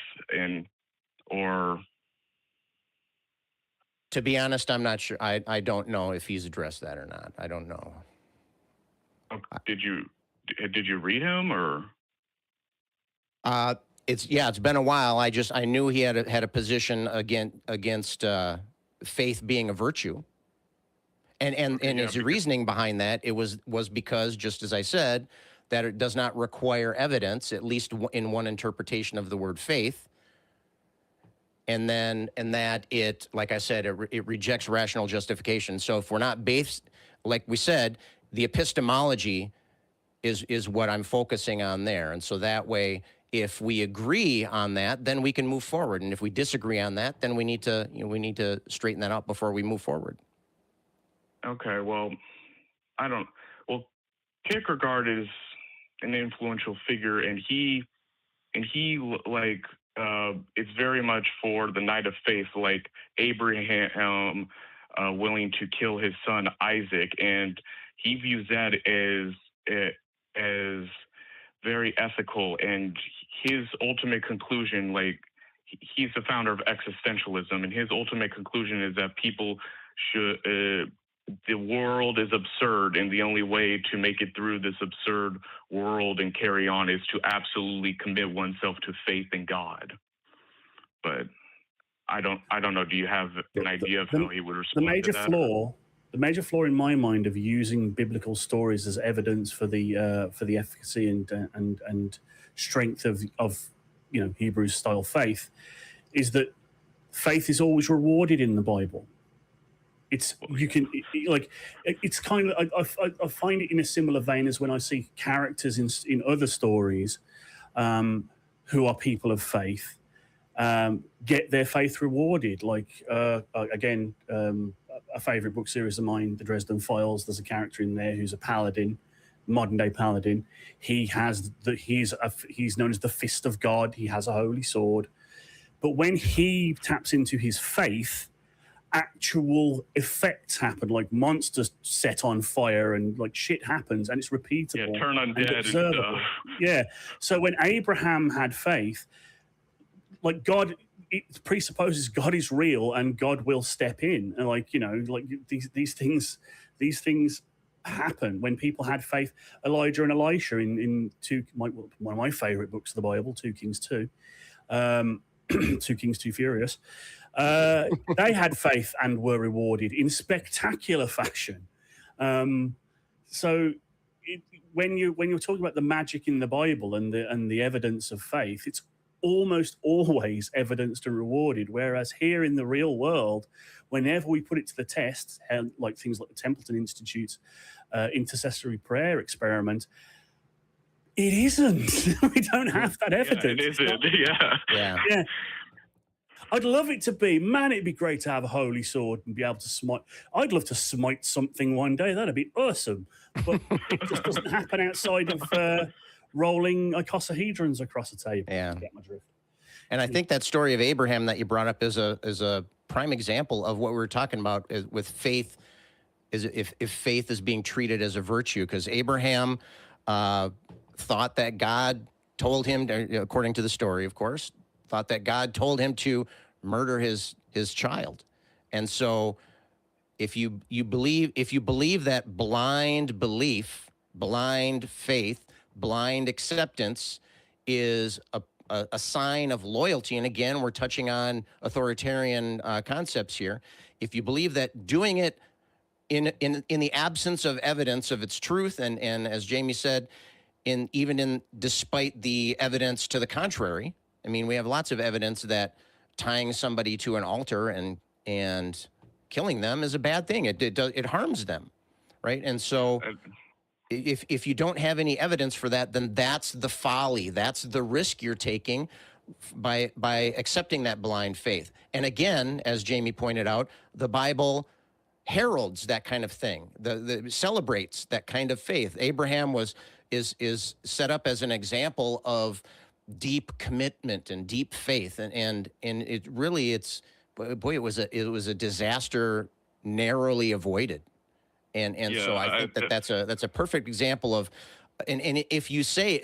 or? To be honest, I'm not sure. I don't know if he's addressed that or not. I don't know. Did you read him, or? It's been a while. I knew he had a position against faith being a virtue. And his reasoning behind that, it was because, just as I said, that it does not require evidence, at least in one interpretation of the word faith. And that it, like I said, it rejects rational justification. So if we're not based, like we said, the epistemology is what I'm focusing on there. And so that way, if we agree on that, then we can move forward. And if we disagree on that, then we need to straighten that out before we move forward. Okay, well, Kierkegaard is an influential figure, and he like it's very much for the knight of faith, like Abraham willing to kill his son Isaac, and he views that as very ethical. And his ultimate conclusion, like he's the founder of existentialism, and his ultimate conclusion is that people should. The world is absurd, and the only way to make it through this absurd world and carry on is to absolutely commit oneself to faith in God. But I don't know. Do you have an idea of how he would respond to that? The major flaw in my mind of using biblical stories as evidence for the efficacy and strength of Hebrews style faith is that faith is always rewarded in the Bible. It's kind of I find it in a similar vein as when I see characters in other stories who are people of faith get their faith rewarded. Like again, a favorite book series of mine, the Dresden Files. There's a character in there who's a paladin, modern day paladin. He's known as the Fist of God. He has a holy sword, but when he taps into his faith, actual effects happen, like monsters set on fire and like shit happens, and it's repeatable. Yeah, turn undead and stuff. Yeah. So when Abraham had faith, like God, it presupposes God is real and God will step in, and like these things happen when people had faith. Elijah and Elisha in one of my favorite books of the Bible, 2 Kings 2, 2 Kings 2 Furious. They had faith and were rewarded in spectacular fashion. So when you're talking about the magic in the Bible and the evidence of faith, it's almost always evidenced and rewarded. Whereas here in the real world, whenever we put it to the test, like things like the Templeton Institute's intercessory prayer experiment, it isn't. We don't have that evidence. Yeah, it isn't. Yeah. I'd love it to be. Man, it'd be great to have a holy sword and be able to smite. I'd love to smite something one day. That'd be awesome. But it just doesn't happen outside of rolling icosahedrons across a table. Yeah. To get my drift. And I think that story of Abraham that you brought up is a prime example of what we were talking about with faith. Is if faith is being treated as a virtue, because Abraham thought that God told him, according to the story, of course, thought that God told him to murder his child. And so if you believe that blind belief, blind faith, blind acceptance is a sign of loyalty, and again, we're touching on authoritarian concepts here. If you believe that doing it in the absence of evidence of its truth, and as Jamie said, despite the evidence to the contrary, I mean, we have lots of evidence that tying somebody to an altar and killing them is a bad thing. It harms them, right? And so if you don't have any evidence for that, then that's the folly. That's the risk you're taking by accepting that blind faith. And again, as Jamie pointed out, the Bible heralds that kind of thing. The celebrates that kind of faith. Abraham is set up as an example of deep commitment and deep faith, and it really it was a disaster narrowly avoided, and so I think that's a perfect example of, and if you say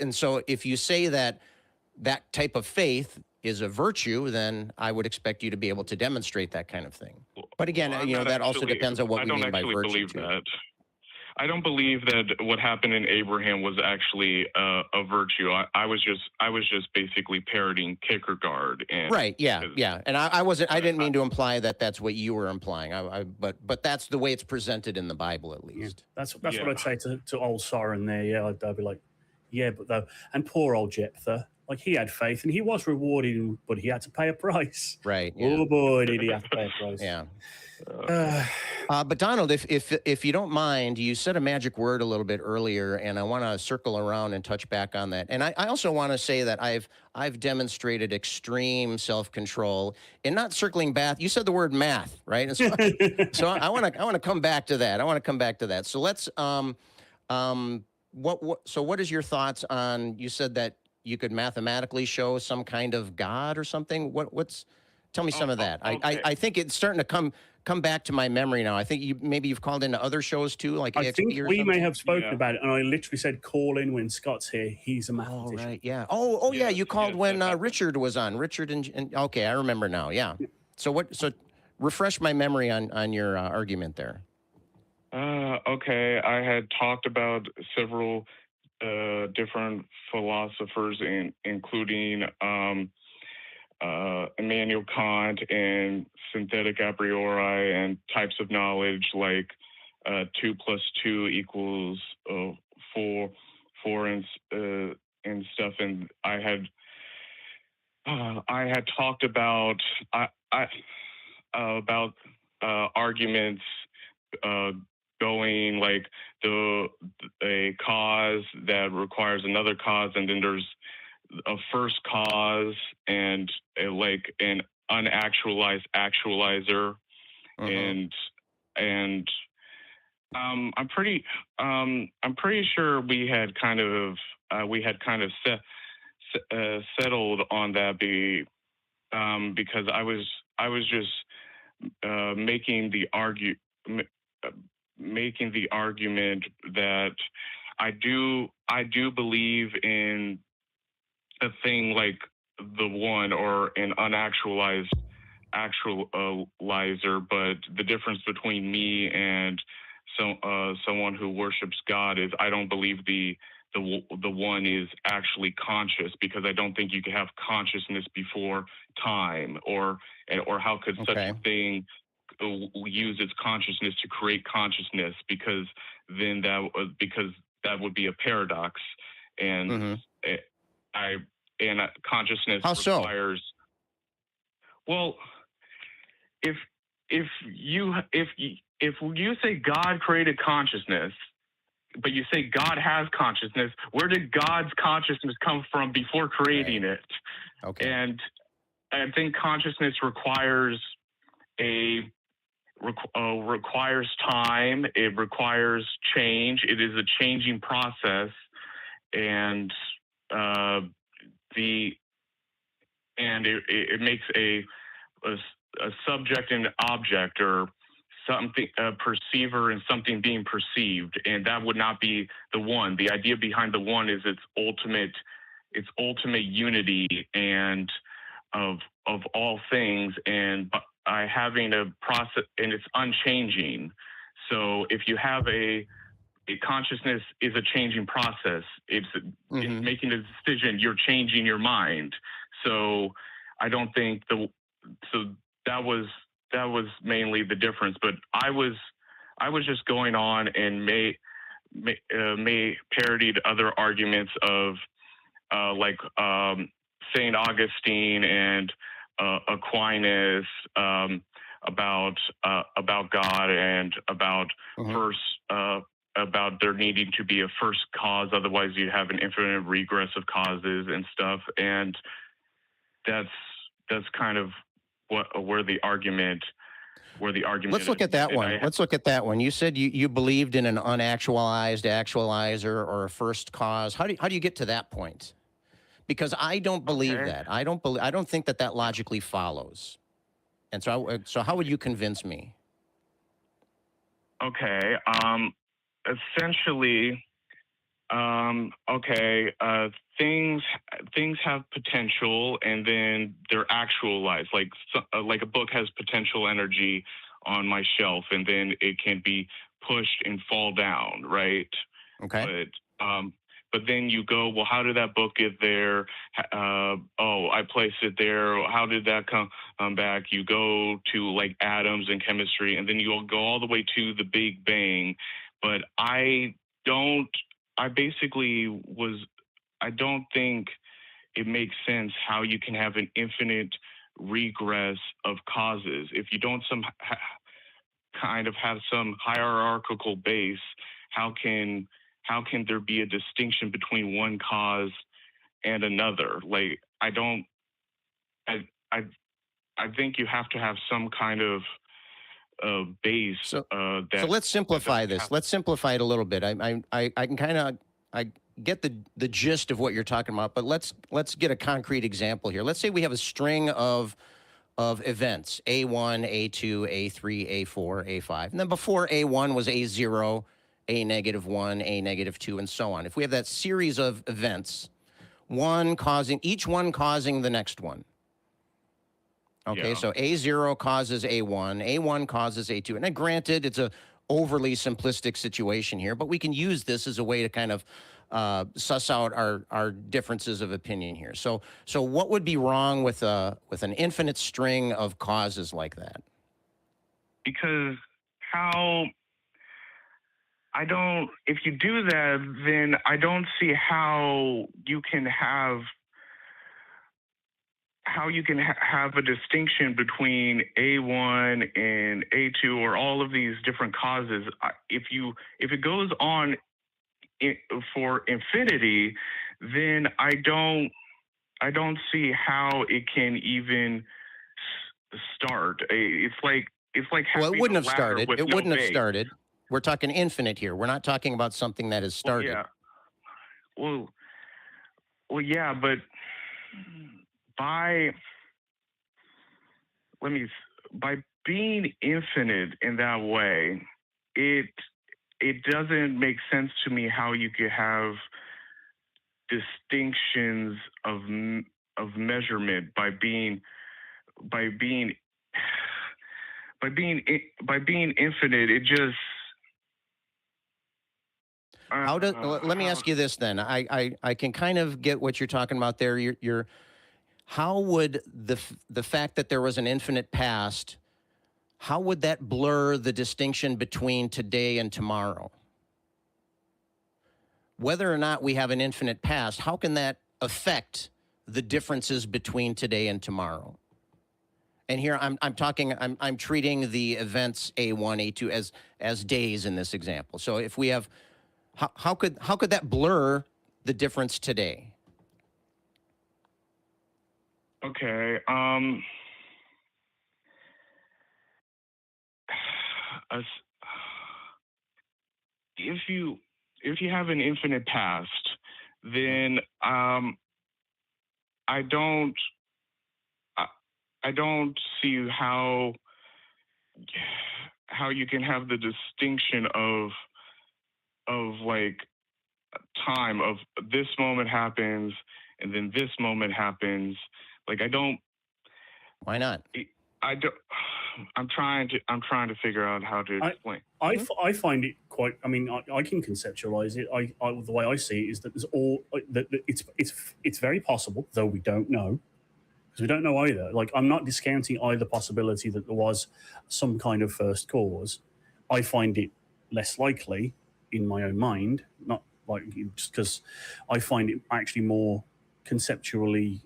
that type of faith is a virtue, then I would expect you to be able to demonstrate that kind of thing. But again, that also depends on what we mean by virtue. I don't believe that what happened in Abraham was actually a virtue. I was just basically parroting Kierkegaard. And right. Yeah. And I didn't mean to imply that that's what you were implying. But that's the way it's presented in the Bible, at least. Yeah, that's what I'd say to old Soren there. Yeah, I'd be like, yeah, but though, and poor old Jephthah, like he had faith and he was rewarded, but he had to pay a price. Right. Yeah. Oh boy, did he have to pay a price. Yeah. But Donald, if you don't mind, you said a magic word a little bit earlier, and I want to circle around and touch back on that. And I also want to say that I've demonstrated extreme self-control in not circling back. You said the word math, right? And so I want to come back to that. So let's so what is your thoughts on? You said that you could mathematically show some kind of God or something? Tell me some of that. Okay. I think it's starting to come back to my memory now. I think maybe you've called into other shows too, like I think AXP or we something. may have spoken Yeah. about it, and I literally said, call in when Scott's here. He's a Oh, mathematician. right, yeah. Oh, yeah. Yes, You called yes, when that happened. Richard was on. Richard and okay, I remember now. Yeah. So refresh my memory on your argument there. Okay, I had talked about several different philosophers, including Immanuel Kant and synthetic a priori and types of knowledge like 2 + 2 = 4 and stuff. And I had talked about about arguments going like a cause that requires another cause, and then there's a first cause and like an unactualized actualizer, and I'm pretty sure we had kind of settled on that because I was just making the argument that I do believe in a thing like the one or an unactualized actualizer, but the difference between me and someone who worships God is I don't believe the one is actually conscious, because I don't think you can have consciousness before time, or how could such a thing use its consciousness to create consciousness, because then that would be a paradox, and consciousness How so? requires. Well, if you say God created consciousness, but you say God has consciousness, where did God's consciousness come from before creating it? Okay. And I think consciousness requires requires time. It requires change. It is a changing process, and it makes a subject and object, or something, a perceiver and something being perceived, and that would not be the one. The idea behind the one is its ultimate unity and of all things, and by having a process, and it's unchanging. So if you have a consciousness is a changing process. It's making a decision. You're changing your mind. So I don't think that was mainly the difference. But I was just going on and parodied other arguments of like Saint Augustine and Aquinas about God, and about about there needing to be a first cause, otherwise you'd have an infinite regress of causes and stuff. And that's kind of where the argument. Let's look at that one. Let's look at that one. You said you believed in an unactualized actualizer or a first cause. How do you get to that point? Because I don't believe that. I don't think that logically follows. And so how would you convince me? Okay. Essentially, things have potential, and then they're actualized. Like a book has potential energy on my shelf, and then it can be pushed and fall down, right? Okay. But then you go, well, how did that book get there? I placed it there. How did that come back? You go to like atoms and chemistry, and then you'll go all the way to the Big Bang. But I don't think it makes sense how you can have an infinite regress of causes. If you don't kind of have some hierarchical base, how can there be a distinction between one cause and another? Like, I think you have to have some kind of base. So let's simplify this. Let's simplify it a little bit. I can kind of get the gist of what you're talking about, but let's get a concrete example here. Let's say we have a string of events, A1, A2, A3, A4, A5. And then before A1 was A0, A-1, A-2, and so on. If we have that series of events, each one causing the next one. Okay, so A0 causes A1, A1 causes A2. And then granted, it's a overly simplistic situation here, but we can use this as a way to kind of suss out our differences of opinion here. So what would be wrong with an infinite string of causes like that? Because if you do that, then I don't see how you can have a distinction between A1 and A2 or all of these different causes. If it goes on for infinity, then I don't see how it can even start. It's like Well, it wouldn't have started. It wouldn't have started. We're talking infinite here. We're not talking about something that has started. Well, yeah, but by being infinite in that way, it doesn't make sense to me how you could have distinctions of measurement by being infinite. It just let me ask you this then. I can kind of get what you're talking about there. How would the fact that there was an infinite past, how would that blur the distinction between today and tomorrow? Whether or not we have an infinite past, how can that affect the differences between today and tomorrow? And here I'm treating the events A1, A2 as days in this example. So if we have, how could that blur the difference today? Okay. If you have an infinite past, then I don't see how you can have the distinction of like time of this moment happens and then this moment happens. Like I don't. Why not? I don't. I'm trying to figure out how to explain. I find it quite. I mean, I can conceptualize it. The way I see it is that it's very possible, though we don't know, because we don't know either. Like I'm not discounting either possibility that there was some kind of first cause. I find it less likely in my own mind, not like just because I find it actually more conceptually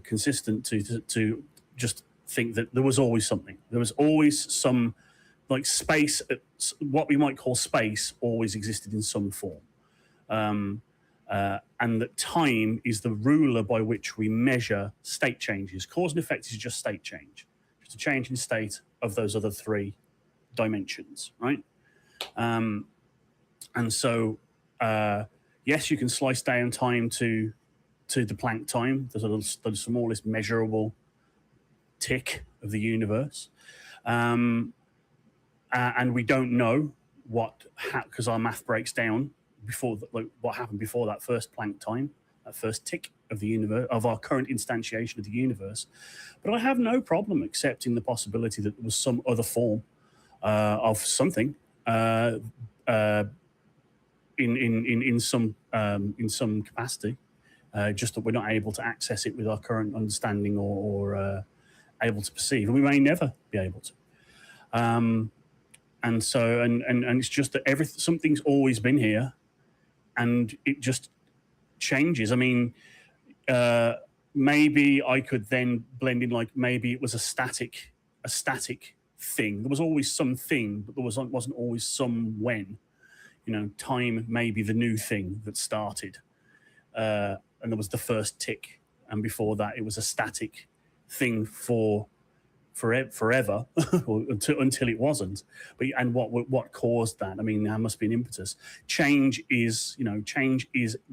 consistent to just think that there was always something. There was always some, like space, what we might call space, always existed in some form. And that time is the ruler by which we measure state changes. Cause and effect is just state change. Just a change in state of those other three dimensions, right? And so, yes, you can slice down time to the Planck time, the smallest measurable tick of the universe. And we don't know because our math breaks down before what happened before that first Planck time, that first tick of the universe, of our current instantiation of the universe. But I have no problem accepting the possibility that there was some other form of something in some capacity, just that we're not able to access it with our current understanding or able to perceive, and we may never be able to. And so, and it's just that something's always been here, and it just changes. I mean, maybe I could then blend in, like maybe it was a static thing. There was always something, but there wasn't always some when. You know, time may be the new thing that started, and there was the first tick, and before that, it was a static thing for forever or until it wasn't. But and what caused that? I mean, there must be an impetus. Change is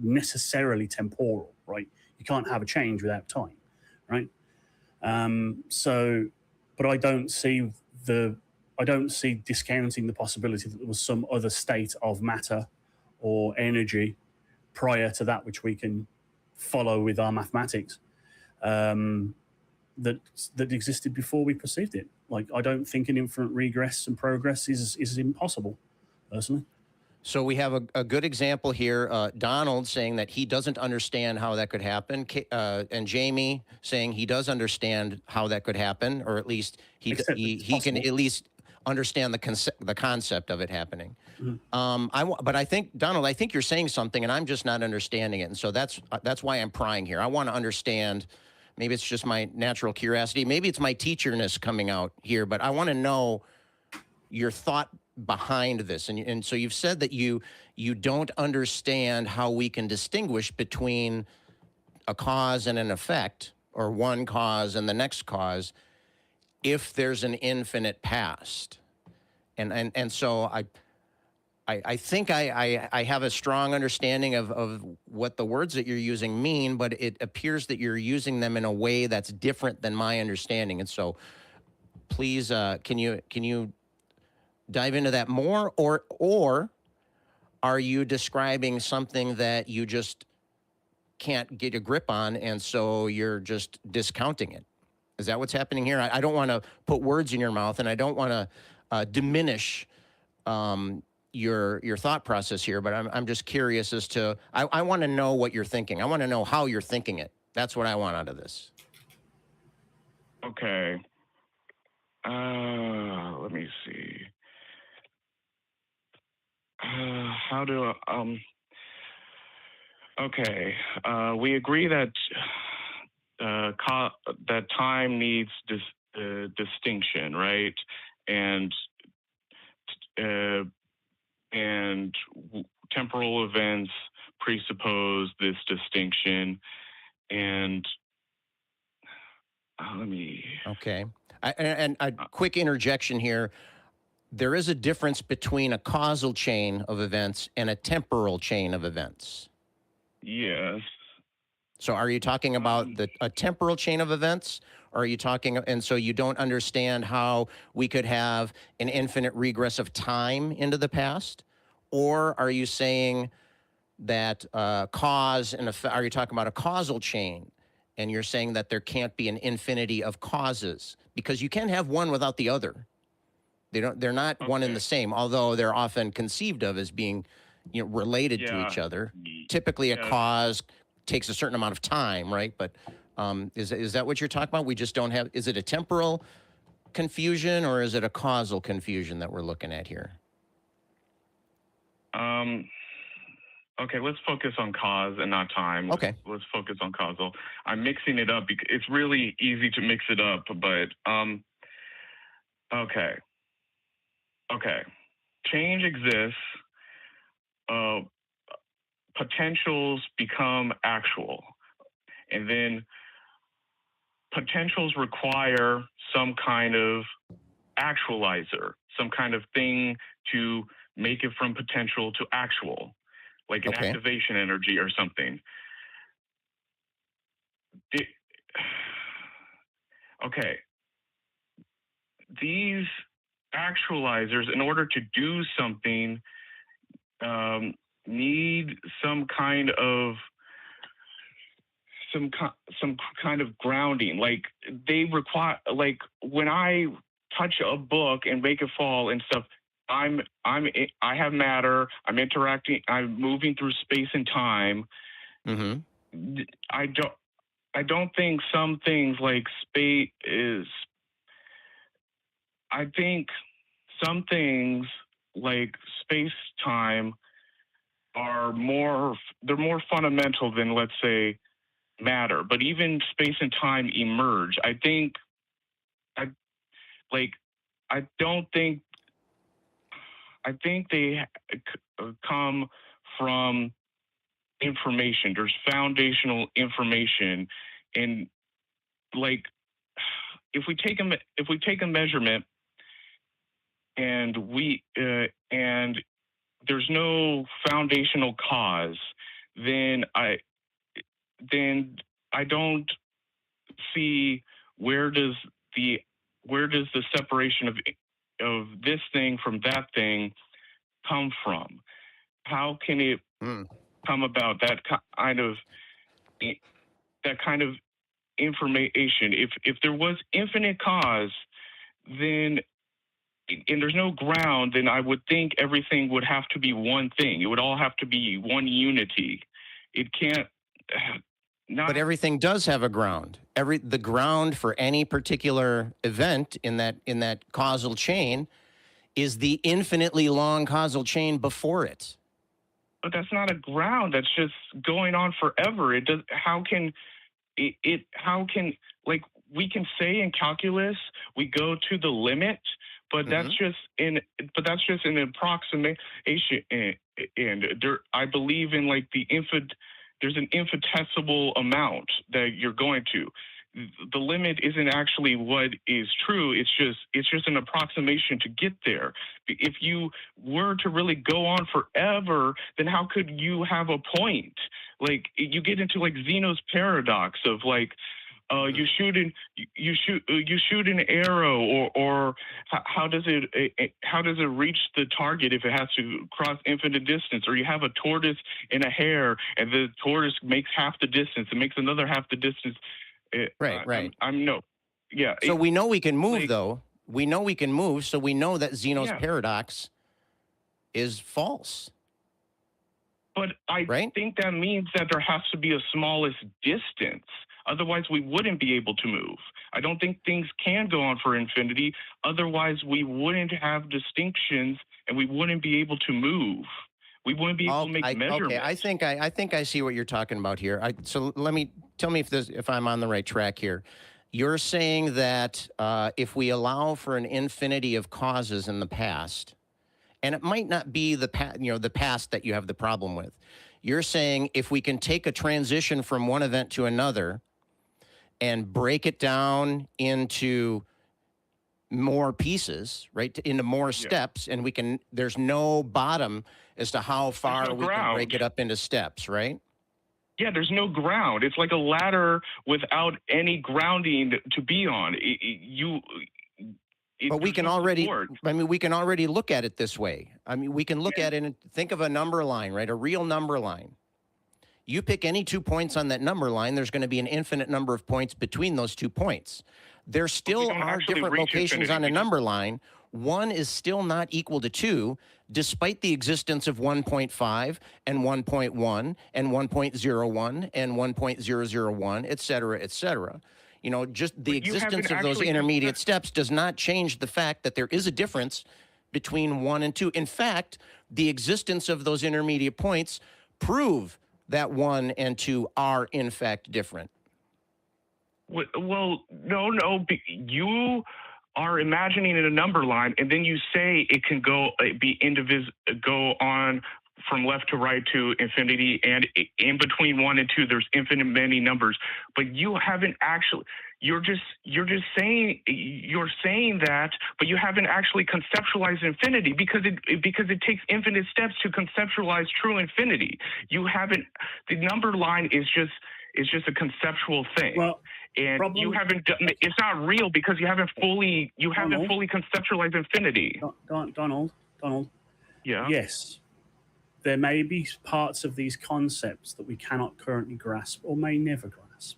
necessarily temporal, right? You can't have a change without time, right? But I don't see discounting the possibility that there was some other state of matter or energy prior to that which we can follow with our mathematics. That existed before we perceived it. Like, I don't think an infinite regress and progress is impossible, personally. So we have a good example here. Donald saying that he doesn't understand how that could happen, and Jamie saying he does understand how that could happen, or at least he can at least understand the concept of it happening. Mm-hmm. But I think, Donald, I think you're saying something, and I'm just not understanding it, and so that's why I'm prying here. I want to understand. Maybe it's just my natural curiosity. Maybe it's my teacherness coming out here, but I want to know your thought behind this. And so you've said that you don't understand how we can distinguish between a cause and an effect, or one cause and the next cause, if there's an infinite past. And so I think I have a strong understanding of what the words that you're using mean, but it appears that you're using them in a way that's different than my understanding. And so please, can you dive into that more, or are you describing something that you just can't get a grip on, and so you're just discounting it? Is that what's happening here? I don't want to put words in your mouth, and I don't want to diminish your thought process here, but I'm just curious as to, I want to know what you're thinking. I want to know how you're thinking it. That's what I want out of this. Okay. Let me see. How do okay. We agree that that time needs distinction, right? And temporal events presuppose this distinction. And let me. Okay. And a quick interjection here. There is a difference between a causal chain of events and a temporal chain of events. Yes. So are you talking about a temporal chain of events, or are you talking, and so you don't understand how we could have an infinite regress of time into the past? Or are you saying that cause and effect, are you talking about a causal chain, and you're saying that there can't be an infinity of causes? Because you can have one without the other. They're not one and the same, although they're often conceived of as being, related to each other. Typically, a cause takes a certain amount of time, right? But is that what you're talking about? We just don't have. Is it a temporal confusion, or is it a causal confusion that we're looking at here? Okay, let's focus on cause and not time. Okay. Let's focus on causal. I'm mixing it up because it's really easy to mix it up, but okay. Okay. Change exists. Potentials become actual. And then potentials require some kind of actualizer, some kind of thing to make it from potential to actual, like an activation energy or something. Okay. These actualizers, in order to do something, need some kind of grounding. Like, they require, like, when I touch a book and make it fall and stuff, I have matter. I'm interacting. I'm moving through space and time. Mm-hmm. I don't think some things like space is. I think some things like space time are more fundamental than, let's say, matter. But even space and time emerge. I think they come from information. There's foundational information, and like, if we take a measurement and and there's no foundational cause, then I don't see where does the separation of this thing from that thing come from? How can it come about, that kind of information? If there was infinite cause, then, and there's no ground, then I would think everything would have to be one thing. It would all have to be one unity. It can't. But everything does have a ground. The ground for any particular event in that causal chain is the infinitely long causal chain before it. But that's not a ground. That's just going on forever. It does. How can it? How can, like, we can say in calculus we go to the limit, but that's just an approximation. And there, I believe in, like, there's an infinitesimal amount that you're going to. The limit isn't actually what is true. It's just an approximation to get there. If you were to really go on forever, then how could you have a point? Like, you get into, like, Zeno's paradox of, like, you shoot an arrow, or how does it reach the target if it has to cross infinite distance? Or you have a tortoise and a hare, and the tortoise makes half the distance, it makes another half the distance. Right. Yeah. So we know we can move, though. We know we can move, so we know that Zeno's paradox is false. But I think that means that there has to be a smallest distance. Otherwise, we wouldn't be able to move. I don't think things can go on for infinity. Otherwise, we wouldn't have distinctions, and we wouldn't be able to move. We wouldn't be able to make measurements. Okay, I think I see what you're talking about here. So tell me if I'm on the right track here. You're saying that if we allow for an infinity of causes in the past, and it might not be the past that you have the problem with. You're saying if we can take a transition from one event to another and break it down into more pieces, right, into more steps, and there's no bottom as to how far we can break it up into steps, right? Yeah, there's no ground. It's like a ladder without any grounding to be on. But we can already look at it this way. I mean, we can look at it and think of a number line, right? A real number line. You pick any 2 points on that number line, there's going to be an infinite number of points between those 2 points. There still are different locations on a number line. One is still not equal to 2, despite the existence of 1.5 and 1.1 and 1.01 and 1.001, et cetera, et cetera. You know, just the existence of those intermediate steps does not change the fact that there is a difference between 1 and 2. In fact, the existence of those intermediate points prove that 1 and 2 are, in fact, different. Well, no. You are imagining in a number line, and then you say it can go on from left to right to infinity, and in between 1 and 2, there's infinite many numbers. But you haven't actually. You're saying that, but you haven't actually conceptualized infinity because it takes infinite steps to conceptualize true infinity. You haven't. The number line is just a conceptual thing. Well, and you haven't done. It's not real because you haven't fully conceptualized infinity. Donald. Yeah. Yes. There may be parts of these concepts that we cannot currently grasp or may never grasp.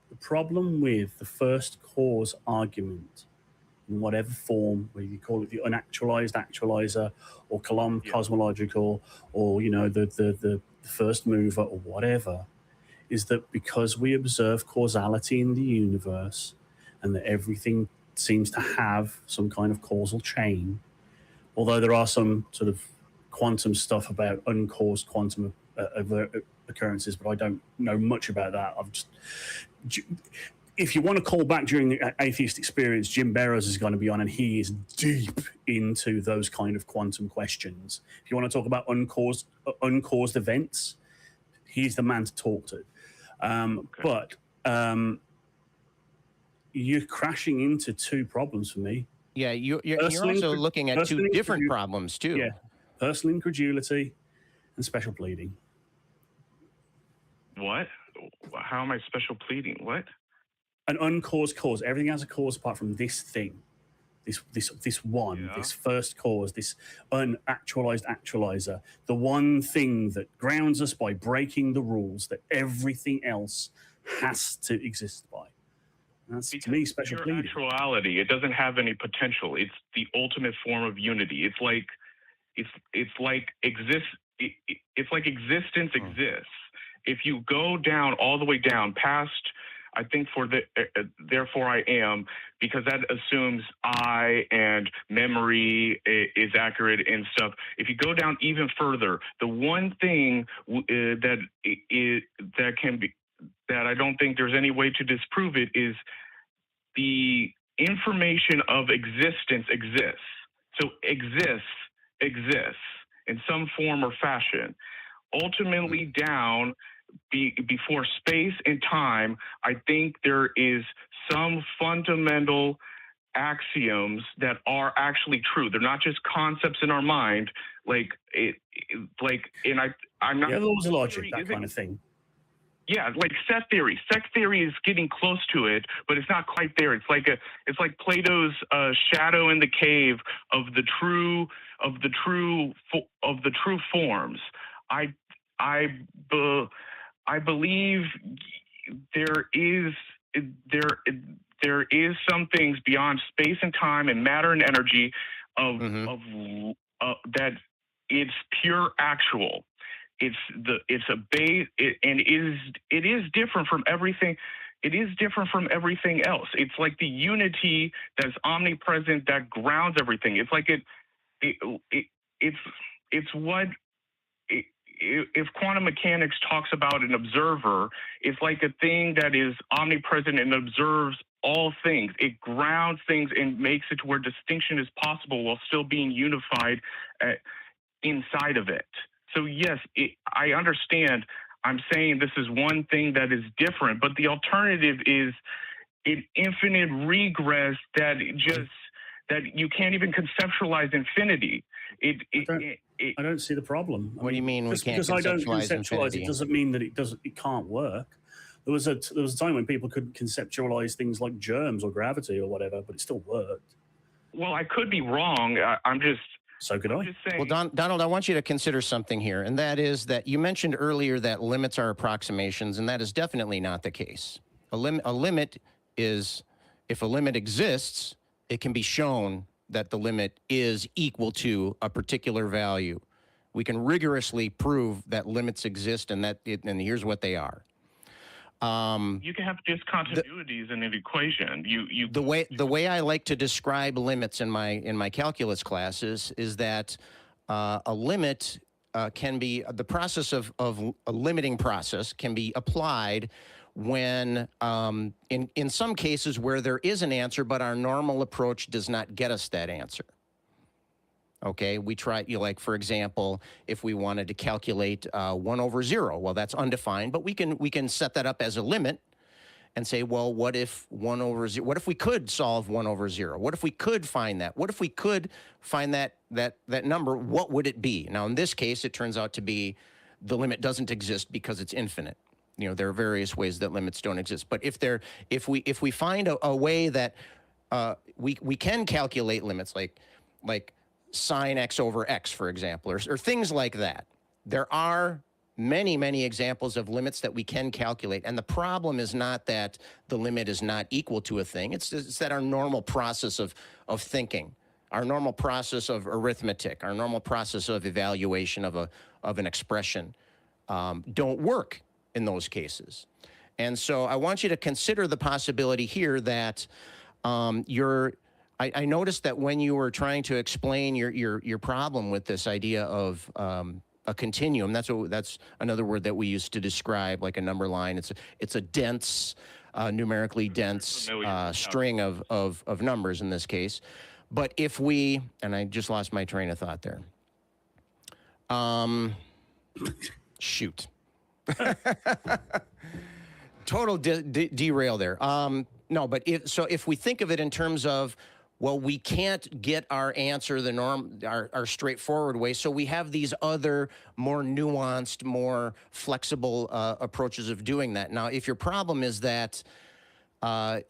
The problem with the first cause argument, in whatever form, whether you call it the unactualized actualizer or cosmological, or the first mover or whatever, is that because we observe causality in the universe and that everything seems to have some kind of causal chain, although there are some sort of quantum stuff about uncaused quantum occurrences, but I don't know much about that. If you want to call back during the Atheist Experience, Jim Barrows is going to be on, and he is deep into those kind of quantum questions. If you want to talk about uncaused events, he's the man to talk to. But you're crashing into two problems for me. Yeah, you're also looking at two different problems too. Yeah, personal incredulity and special pleading. What? How am I special pleading? What? An uncaused cause. Everything has a cause apart from this thing. This one, this first cause, this unactualized actualizer, the one thing that grounds us by breaking the rules that everything else has to exist by. That's, to me, special pleading. Actuality, it doesn't have any potential. It's the ultimate form of unity. It's like existence exists. If you go down all the way down past, I think therefore I am, because that assumes I and memory is accurate and stuff. If you go down even further, the one thing that I don't think there's any way to disprove it is the information of existence exists. So exists in some form or fashion. Ultimately down before space and time, I think there is some fundamental axioms that are actually true. They're not just concepts in our mind, I'm not. Yeah, laws of logic, that kind of thing. Yeah, like set theory. Set theory is getting close to it, but it's not quite there. It's like Plato's shadow in the cave of the true forms. I believe there is some things beyond space and time and matter and energy that it's pure actual. It is different from everything. It is different from everything else. It's like the unity that's omnipresent that grounds everything. It's like if quantum mechanics talks about an observer, it's like a thing that is omnipresent and observes all things. It grounds things and makes it to where distinction is possible while still being unified inside of it. So yes, I understand. I'm saying this is one thing that is different, but the alternative is an infinite regress that you can't even conceptualize infinity. I don't see the problem. What do you mean we can't because I don't conceptualize infinity? it doesn't mean that it can't work. There was a time when people could conceptualize things like germs or gravity or whatever, but it still worked. Well, I could be wrong. So could I. Well, Donald, I want you to consider something here, and that is that you mentioned earlier that limits are approximations, and that is definitely not the case. A limit is, if a limit exists, it can be shown that the limit is equal to a particular value. We can rigorously prove that limits exist, and here's what they are. You can have discontinuities in an equation. The way I like to describe limits in my calculus classes is that a limit can be the process of a limiting process can be applied when in some cases where there is an answer, but our normal approach does not get us that answer. Okay, we try, like, for example, if we wanted to calculate 1 over 0, well, that's undefined, but we can set that up as a limit and say, well, what if 1 over 0, what if we could solve 1 over 0? What if we could find that? What if we could find that number? What would it be? Now, in this case, it turns out to be the limit doesn't exist because it's infinite. You know, there are various ways that limits don't exist. But if we find a way that we can calculate limits, like sine x over x, for example, or things like that. There are many, many examples of limits that we can calculate. And the problem is not that the limit is not equal to a thing. It's that our normal process of thinking, our normal process of arithmetic, our normal process of evaluation of an expression don't work in those cases. And so I want you to consider the possibility here that I noticed that when you were trying to explain your problem with this idea of a continuum, that's another word that we use to describe like a number line. It's a dense, numerically dense string of numbers in this case. But if we, and I just lost my train of thought there. Shoot. Total derail there. No, but if we think of it in terms of, well, we can't get our answer the norm, our straightforward way, so we have these other more nuanced, more flexible approaches of doing that. Now, if your problem is that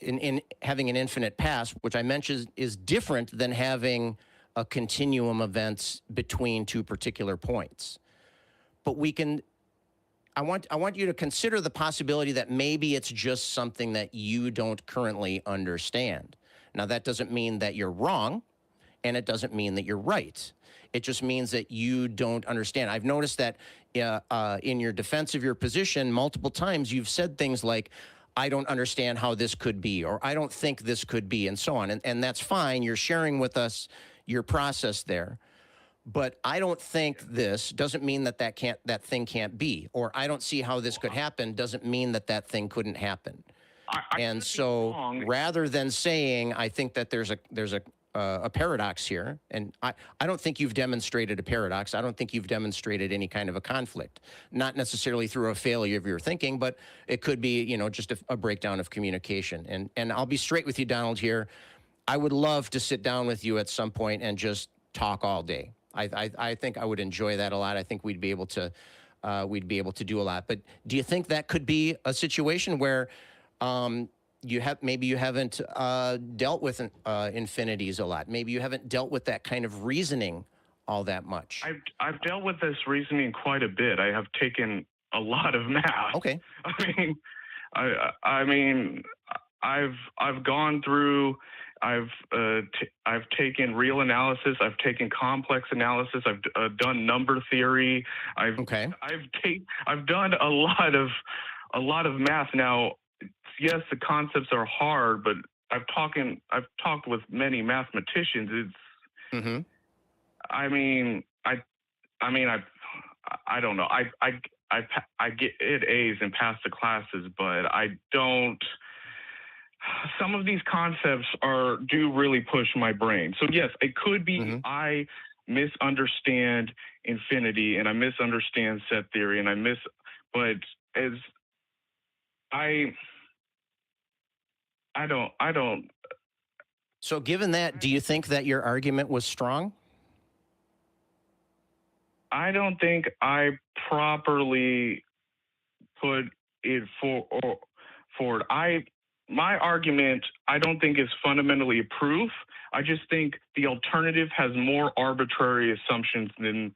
in having an infinite past, which I mentioned is different than having a continuum of events between two particular points, but we can. I want you to consider the possibility that maybe it's just something that you don't currently understand. Now, that doesn't mean that you're wrong, and it doesn't mean that you're right. It just means that you don't understand. I've noticed that in your defense of your position, multiple times you've said things like, I don't understand how this could be, or I don't think this could be, and so on. And that's fine. You're sharing with us your process there. But I don't think this doesn't mean that that thing can't be, or I don't see how this could happen doesn't mean that that thing couldn't happen. And so rather than saying, I think that there's a paradox here, and I don't think you've demonstrated a paradox. I don't think you've demonstrated any kind of a conflict, not necessarily through a failure of your thinking, but it could be, just a breakdown of communication. And I'll be straight with you, Donald, here. I would love to sit down with you at some point and just talk all day. I think I would enjoy that a lot. I think we'd be able to do a lot. But do you think that could be a situation where you haven't dealt with infinities a lot? Maybe you haven't dealt with that kind of reasoning all that much. I've dealt with this reasoning quite a bit. I have taken a lot of math. Okay. I mean, I've gone through. I've taken real analysis. I've taken complex analysis. I've done number theory. I've done a lot of math. Now, yes, the concepts are hard, but I've talked with many mathematicians. It's. I don't know. I get A's and pass the classes, but I don't. Some of these concepts do really push my brain. So yes, it could be I misunderstand infinity and I misunderstand set theory but as I don't. So given that, do you think that your argument was strong? I don't think I properly put it forward. My argument, I don't think is fundamentally a proof. I just think the alternative has more arbitrary assumptions than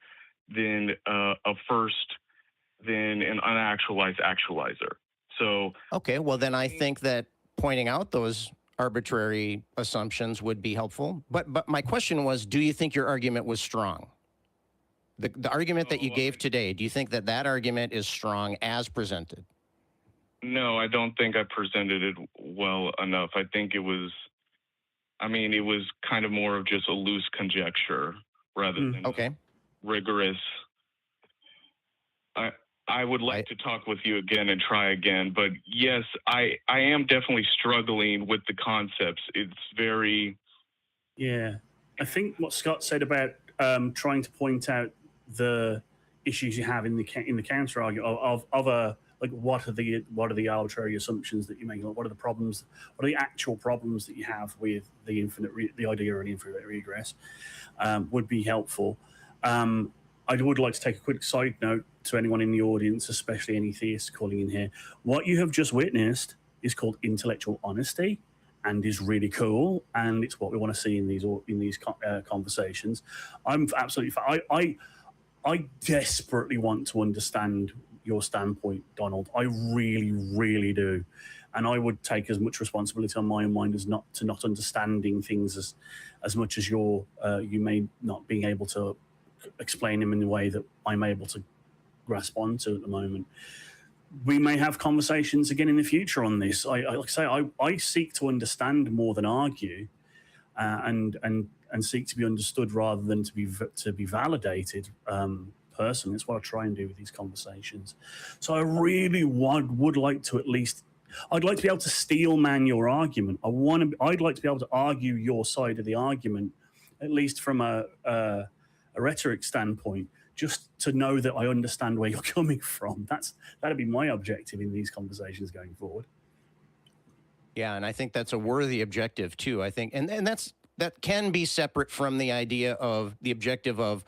an unactualized actualizer. So okay, well then I think that pointing out those arbitrary assumptions would be helpful. But my question was, do you think your argument was strong? The argument that you gave today, do you think that argument is strong as presented? No, I don't think I presented it well enough. I think it was kind of more of just a loose conjecture rather than rigorous. I would like to talk with you again and try again, but yes, I am definitely struggling with the concepts. It's very... Yeah. I think what Scott said about trying to point out the issues you have in the counter argument of what are the arbitrary assumptions that you make? What are the problems? What are the actual problems that you have with the idea of an infinite regress? Would be helpful. I would like to take a quick side note to anyone in the audience, especially any theists calling in here. What you have just witnessed is called intellectual honesty, and is really cool, and it's what we want to see in these conversations. I'm absolutely fine. I desperately want to understand your standpoint, Donald. I really, really do. And I would take as much responsibility on my own mind as not understanding things as much as you may not being able to explain them in the way that I'm able to grasp onto at the moment. We may have conversations again in the future on this. I seek to understand more than argue, and seek to be understood rather than to be validated. Person. It's what I try and do with these conversations. So I really would like to I'd like to be able to steel man your argument. I'd like to be able to argue your side of the argument, at least from a rhetoric standpoint, just to know that I understand where you're coming from. That'd be my objective in these conversations going forward. Yeah, and I think that's a worthy objective too. I think, and that can be separate from the idea of the objective of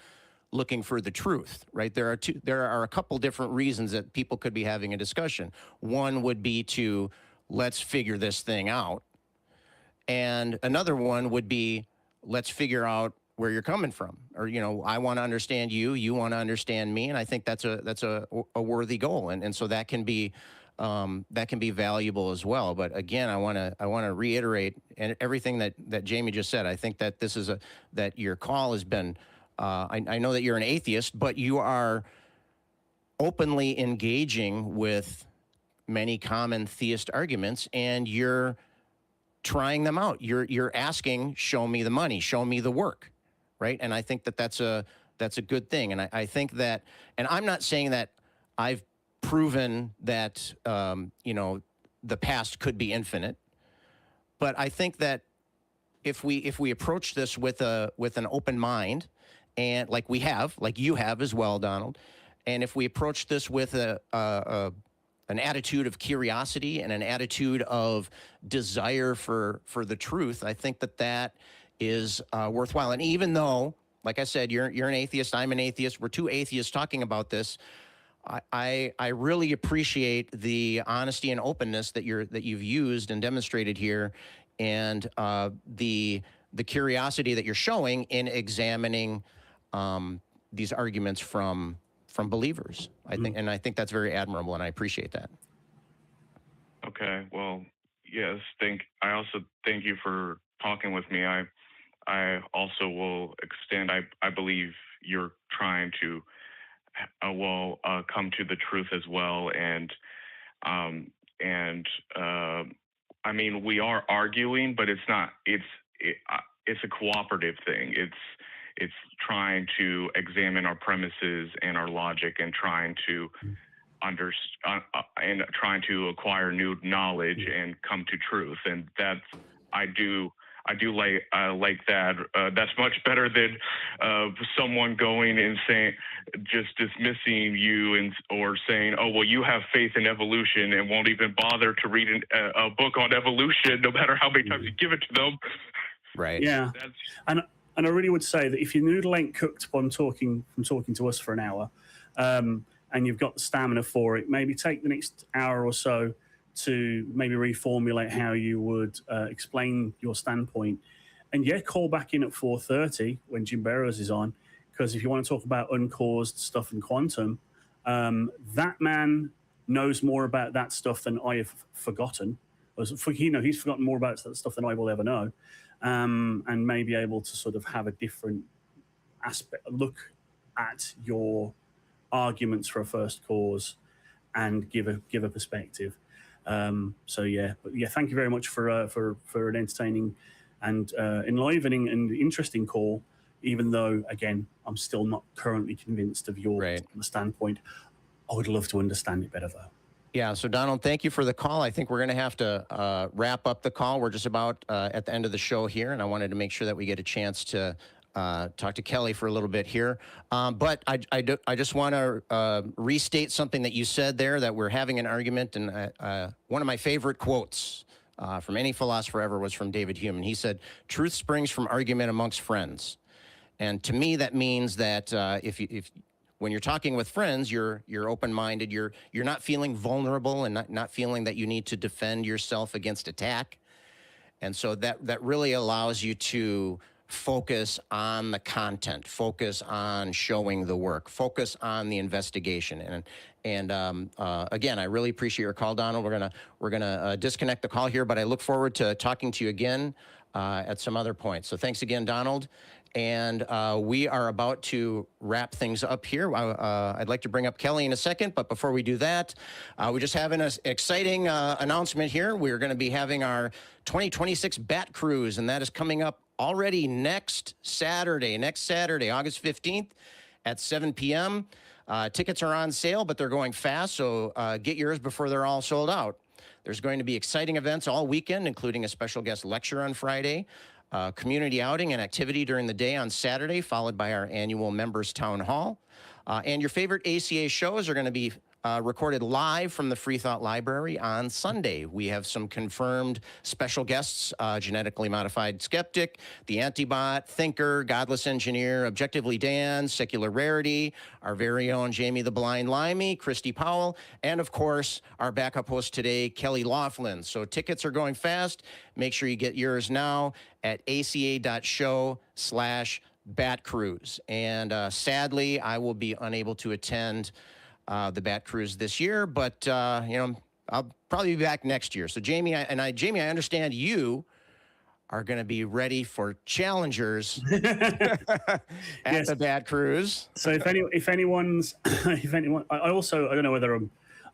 looking for the truth, right? There are a couple different reasons that people could be having a discussion. One would be to let's figure this thing out, and another one would be let's figure out where you're coming from, or I want to understand you, you want to understand me, and I think that's a worthy goal, and so that can be valuable as well. But again, I want to reiterate and everything that Jamie just said. I think that that your call has been. I know that you're an atheist, but you are openly engaging with many common theist arguments, and you're trying them out. You're asking, show me the money, show me the work, right? And I think that's a good thing. And I think that, and I'm not saying that I've proven that the past could be infinite, but I think that if we approach this with an open mind, and like you have as well, Donald, and if we approach this with an attitude of curiosity and an attitude of desire for the truth, I think that is worthwhile. And even though, like I said, you're an atheist, I'm an atheist, we're two atheists talking about this, I really appreciate the honesty and openness that you've used and demonstrated here, and the curiosity that you're showing in examining these arguments from believers. I think that's very admirable, and I appreciate that. Okay. Well, yes. I also thank you for talking with me. I also will extend. I believe you're trying to come to the truth as well, and I mean, we are arguing, but it's not. It's a cooperative thing. It's trying to examine our premises and our logic, and trying to and trying to acquire new knowledge and come to truth. And that's I do like that. That's much better than someone going and saying, just dismissing you or saying, oh, well, you have faith in evolution and won't even bother to read a book on evolution, no matter how many times you give it to them. Right. Yeah. And I really would say that if your noodle ain't cooked upon talking to us for an hour, and you've got the stamina for it, maybe take the next hour or so to maybe reformulate how you would explain your standpoint. And yeah, call back in at 4:30 when Jim Barrows is on, because if you want to talk about uncaused stuff and quantum, that man knows more about that stuff than I have forgotten. He's forgotten more about that stuff than I will ever know, and may be able to sort of have a different look at your arguments for a first cause and give a perspective. So yeah, but yeah, thank you very much for an entertaining and enlivening and interesting call. Even though, again, I'm still not currently convinced of your standpoint. I would love to understand it better, though. Yeah. So Donald, thank you for the call. I think we're going to have to wrap up the call. We're just about at the end of the show here, and I wanted to make sure that we get a chance to talk to Kelly for a little bit here. But I just want to restate something that you said there, that we're having an argument. And one of my favorite quotes from any philosopher ever was from David Hume. He said, "Truth springs from argument amongst friends." And to me, that means that if when you're talking with friends, you're open-minded, you're not feeling vulnerable and not feeling that you need to defend yourself against attack. And so that really allows you to focus on the content, focus on showing the work, focus on the investigation. And again, I really appreciate your call, Donald. We're gonna disconnect the call here, but I look forward to talking to you again at some other point. So thanks again, Donald. And we are about to wrap things up here. I'd like to bring up Kelly in a second, but before we do that, we're just having an exciting announcement here. We're going to be having our 2026 Bat Cruise, and that is coming up already next Saturday, August 15th at 7 p.m. Tickets are on sale, but they're going fast, so get yours before they're all sold out. There's going to be exciting events all weekend, including a special guest lecture on Friday, community outing and activity during the day on Saturday, followed by our annual members town hall. And your favorite ACA shows are going to be recorded live from the Free Thought Library on Sunday. We have some confirmed special guests, genetically modified skeptic, the antibot, thinker, godless engineer, objectively Dan, secular rarity, our very own Jamie the Blind Limey, Christy Powell, and of course, our backup host today, Kelly Laughlin. So tickets are going fast. Make sure you get yours now at aca.show/Bat Cruise. And sadly, I will be unable to attend the Bat Cruise this year, but I'll probably be back next year. So Jamie, I understand you are going to be ready for challengers at the Bat Cruise. So if anyone, I don't know whether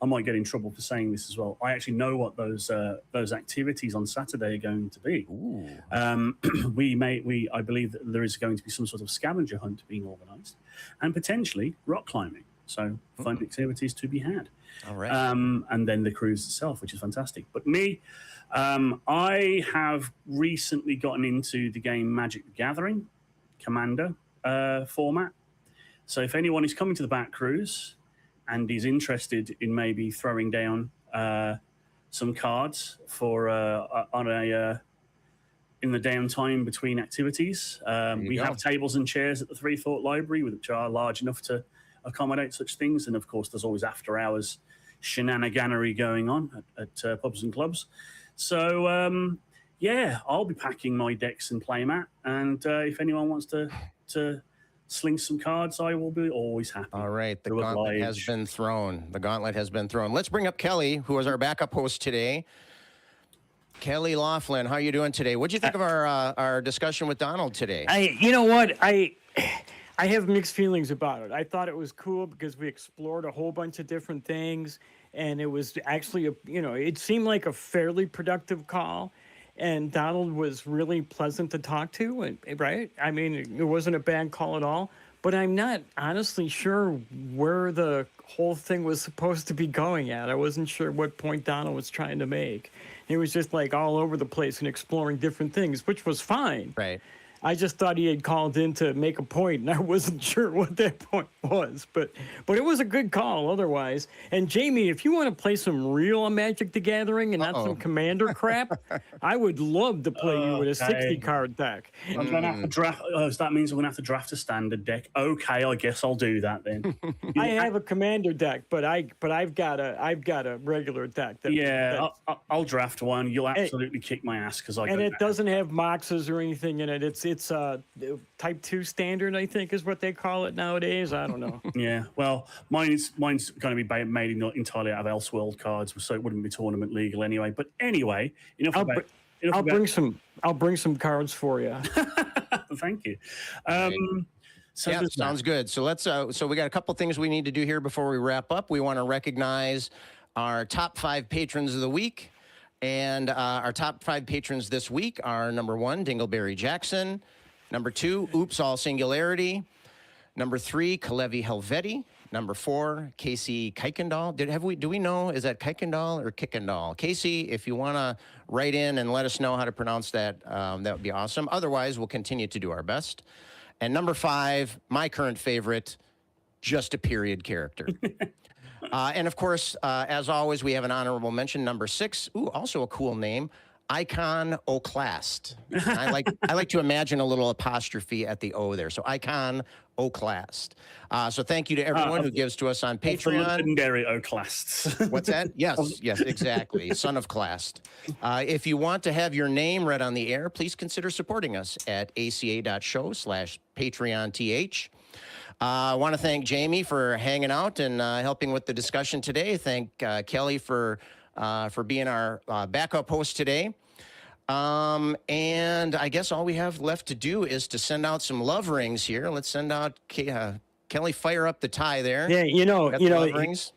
I might get in trouble for saying this as well. I actually know what those activities on Saturday are going to be. I believe that there is going to be some sort of scavenger hunt being organised, and potentially rock climbing. So fun activities to be had. All right. And then the cruise itself, which is fantastic. But me, I have recently gotten into the game Magic the Gathering Commander format. So if anyone is coming to the Bat Cruise and is interested in maybe throwing down some cards for in the downtime between activities, we have tables and chairs at the Free Thought Library, which are large enough to accommodate such things. And of course, there's always after hours shenaniganery going on at pubs and clubs. So I'll be packing my decks and playmat. And if anyone wants to sling some cards, I will be always happy. All right, the gauntlet has been thrown. The gauntlet has been thrown. Let's bring up Kelly, who is our backup host today. Kelly Laughlin, how are you doing today? What do you think of our discussion with Donald today? You know what? I have mixed feelings about it. I thought it was cool because we explored a whole bunch of different things, and it was actually it seemed like a fairly productive call, and Donald was really pleasant to talk to, and right? I mean, it wasn't a bad call at all, but I'm not honestly sure where the whole thing was supposed to be going at. I wasn't sure what point Donald was trying to make. It was just like all over the place and exploring different things, which was fine. Right. I just thought he had called in to make a point, and I wasn't sure what that point was. But it was a good call otherwise. And Jamie, if you want to play some real Magic the Gathering and not some Commander crap, I would love to play you with a 60-card deck. I'm going to have to draft. So that means I'm going to have to draft a standard deck. Okay, I guess I'll do that then. I have a Commander deck, but I've got a regular deck. I'll draft one. You'll absolutely kick my ass because it doesn't have Moxes or anything in it. It's Type 2 standard, I think, is what they call it nowadays. I don't know. Yeah, well, mine's going to be made entirely out of Elseworld cards, so it wouldn't be tournament legal anyway. But anyway, I'll bring some cards for you. Thank you. Sounds good. So let's. So we got a couple things we need to do here before we wrap up. We want to recognize our top 5 patrons of the week. And our top 5 patrons this week are number 1, Dingleberry Jackson. Number 2, Oops All Singularity. Number 3, Kalevi Helveti. Number 4, Casey Kuykendall. Do we know, is that Kuykendall or Kickendall? Casey, if you want to write in and let us know how to pronounce that, that would be awesome. Otherwise, we'll continue to do our best. And number 5, my current favorite, Just a Period character. And of course, as always, we have an honorable mention, number 6. Ooh, also a cool name, Icon Oclast. I like to imagine a little apostrophe at the O there. So Icon Oclast. So thank you to everyone who gives to us on Patreon. Legendary Oclasts. What's that? Yes, exactly. Son of Clast. If you want to have your name read on the air, please consider supporting us at aca.show/PatreonTH. I want to thank Jamie for hanging out and helping with the discussion today. Thank Kelly for being our backup host today. And I guess all we have left to do is to send out some love rings here. Let's send out Kelly. Fire up the tie there. Yeah,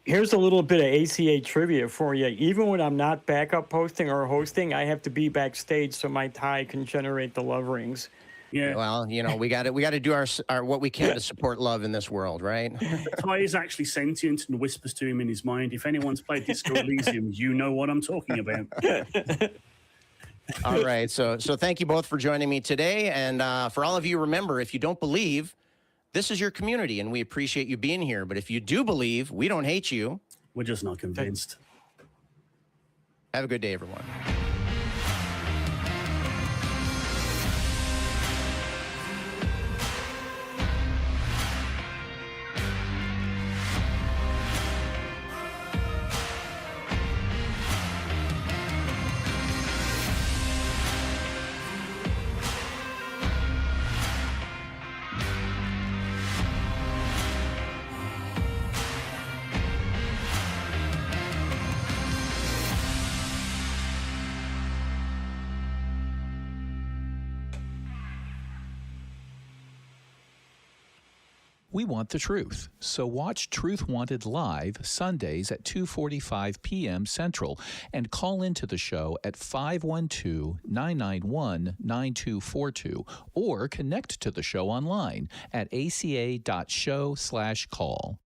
here's a little bit of ACA trivia for you. Even when I'm not backup hosting or hosting, I have to be backstage so my tie can generate the love rings. Yeah. Well, we got to do our what we can to support love in this world, right? Ty is actually sentient and whispers to him in his mind. If anyone's played Disco Elysium, you know what I'm talking about. All right. So thank you both for joining me today. And for all of you, remember, if you don't believe, this is your community, and we appreciate you being here. But if you do believe, we don't hate you. We're just not convinced. Have a good day, everyone. We want the truth, so watch Truth Wanted live Sundays at 2:45 p.m. Central and call into the show at 512-991-9242 or connect to the show online at aca.show/call.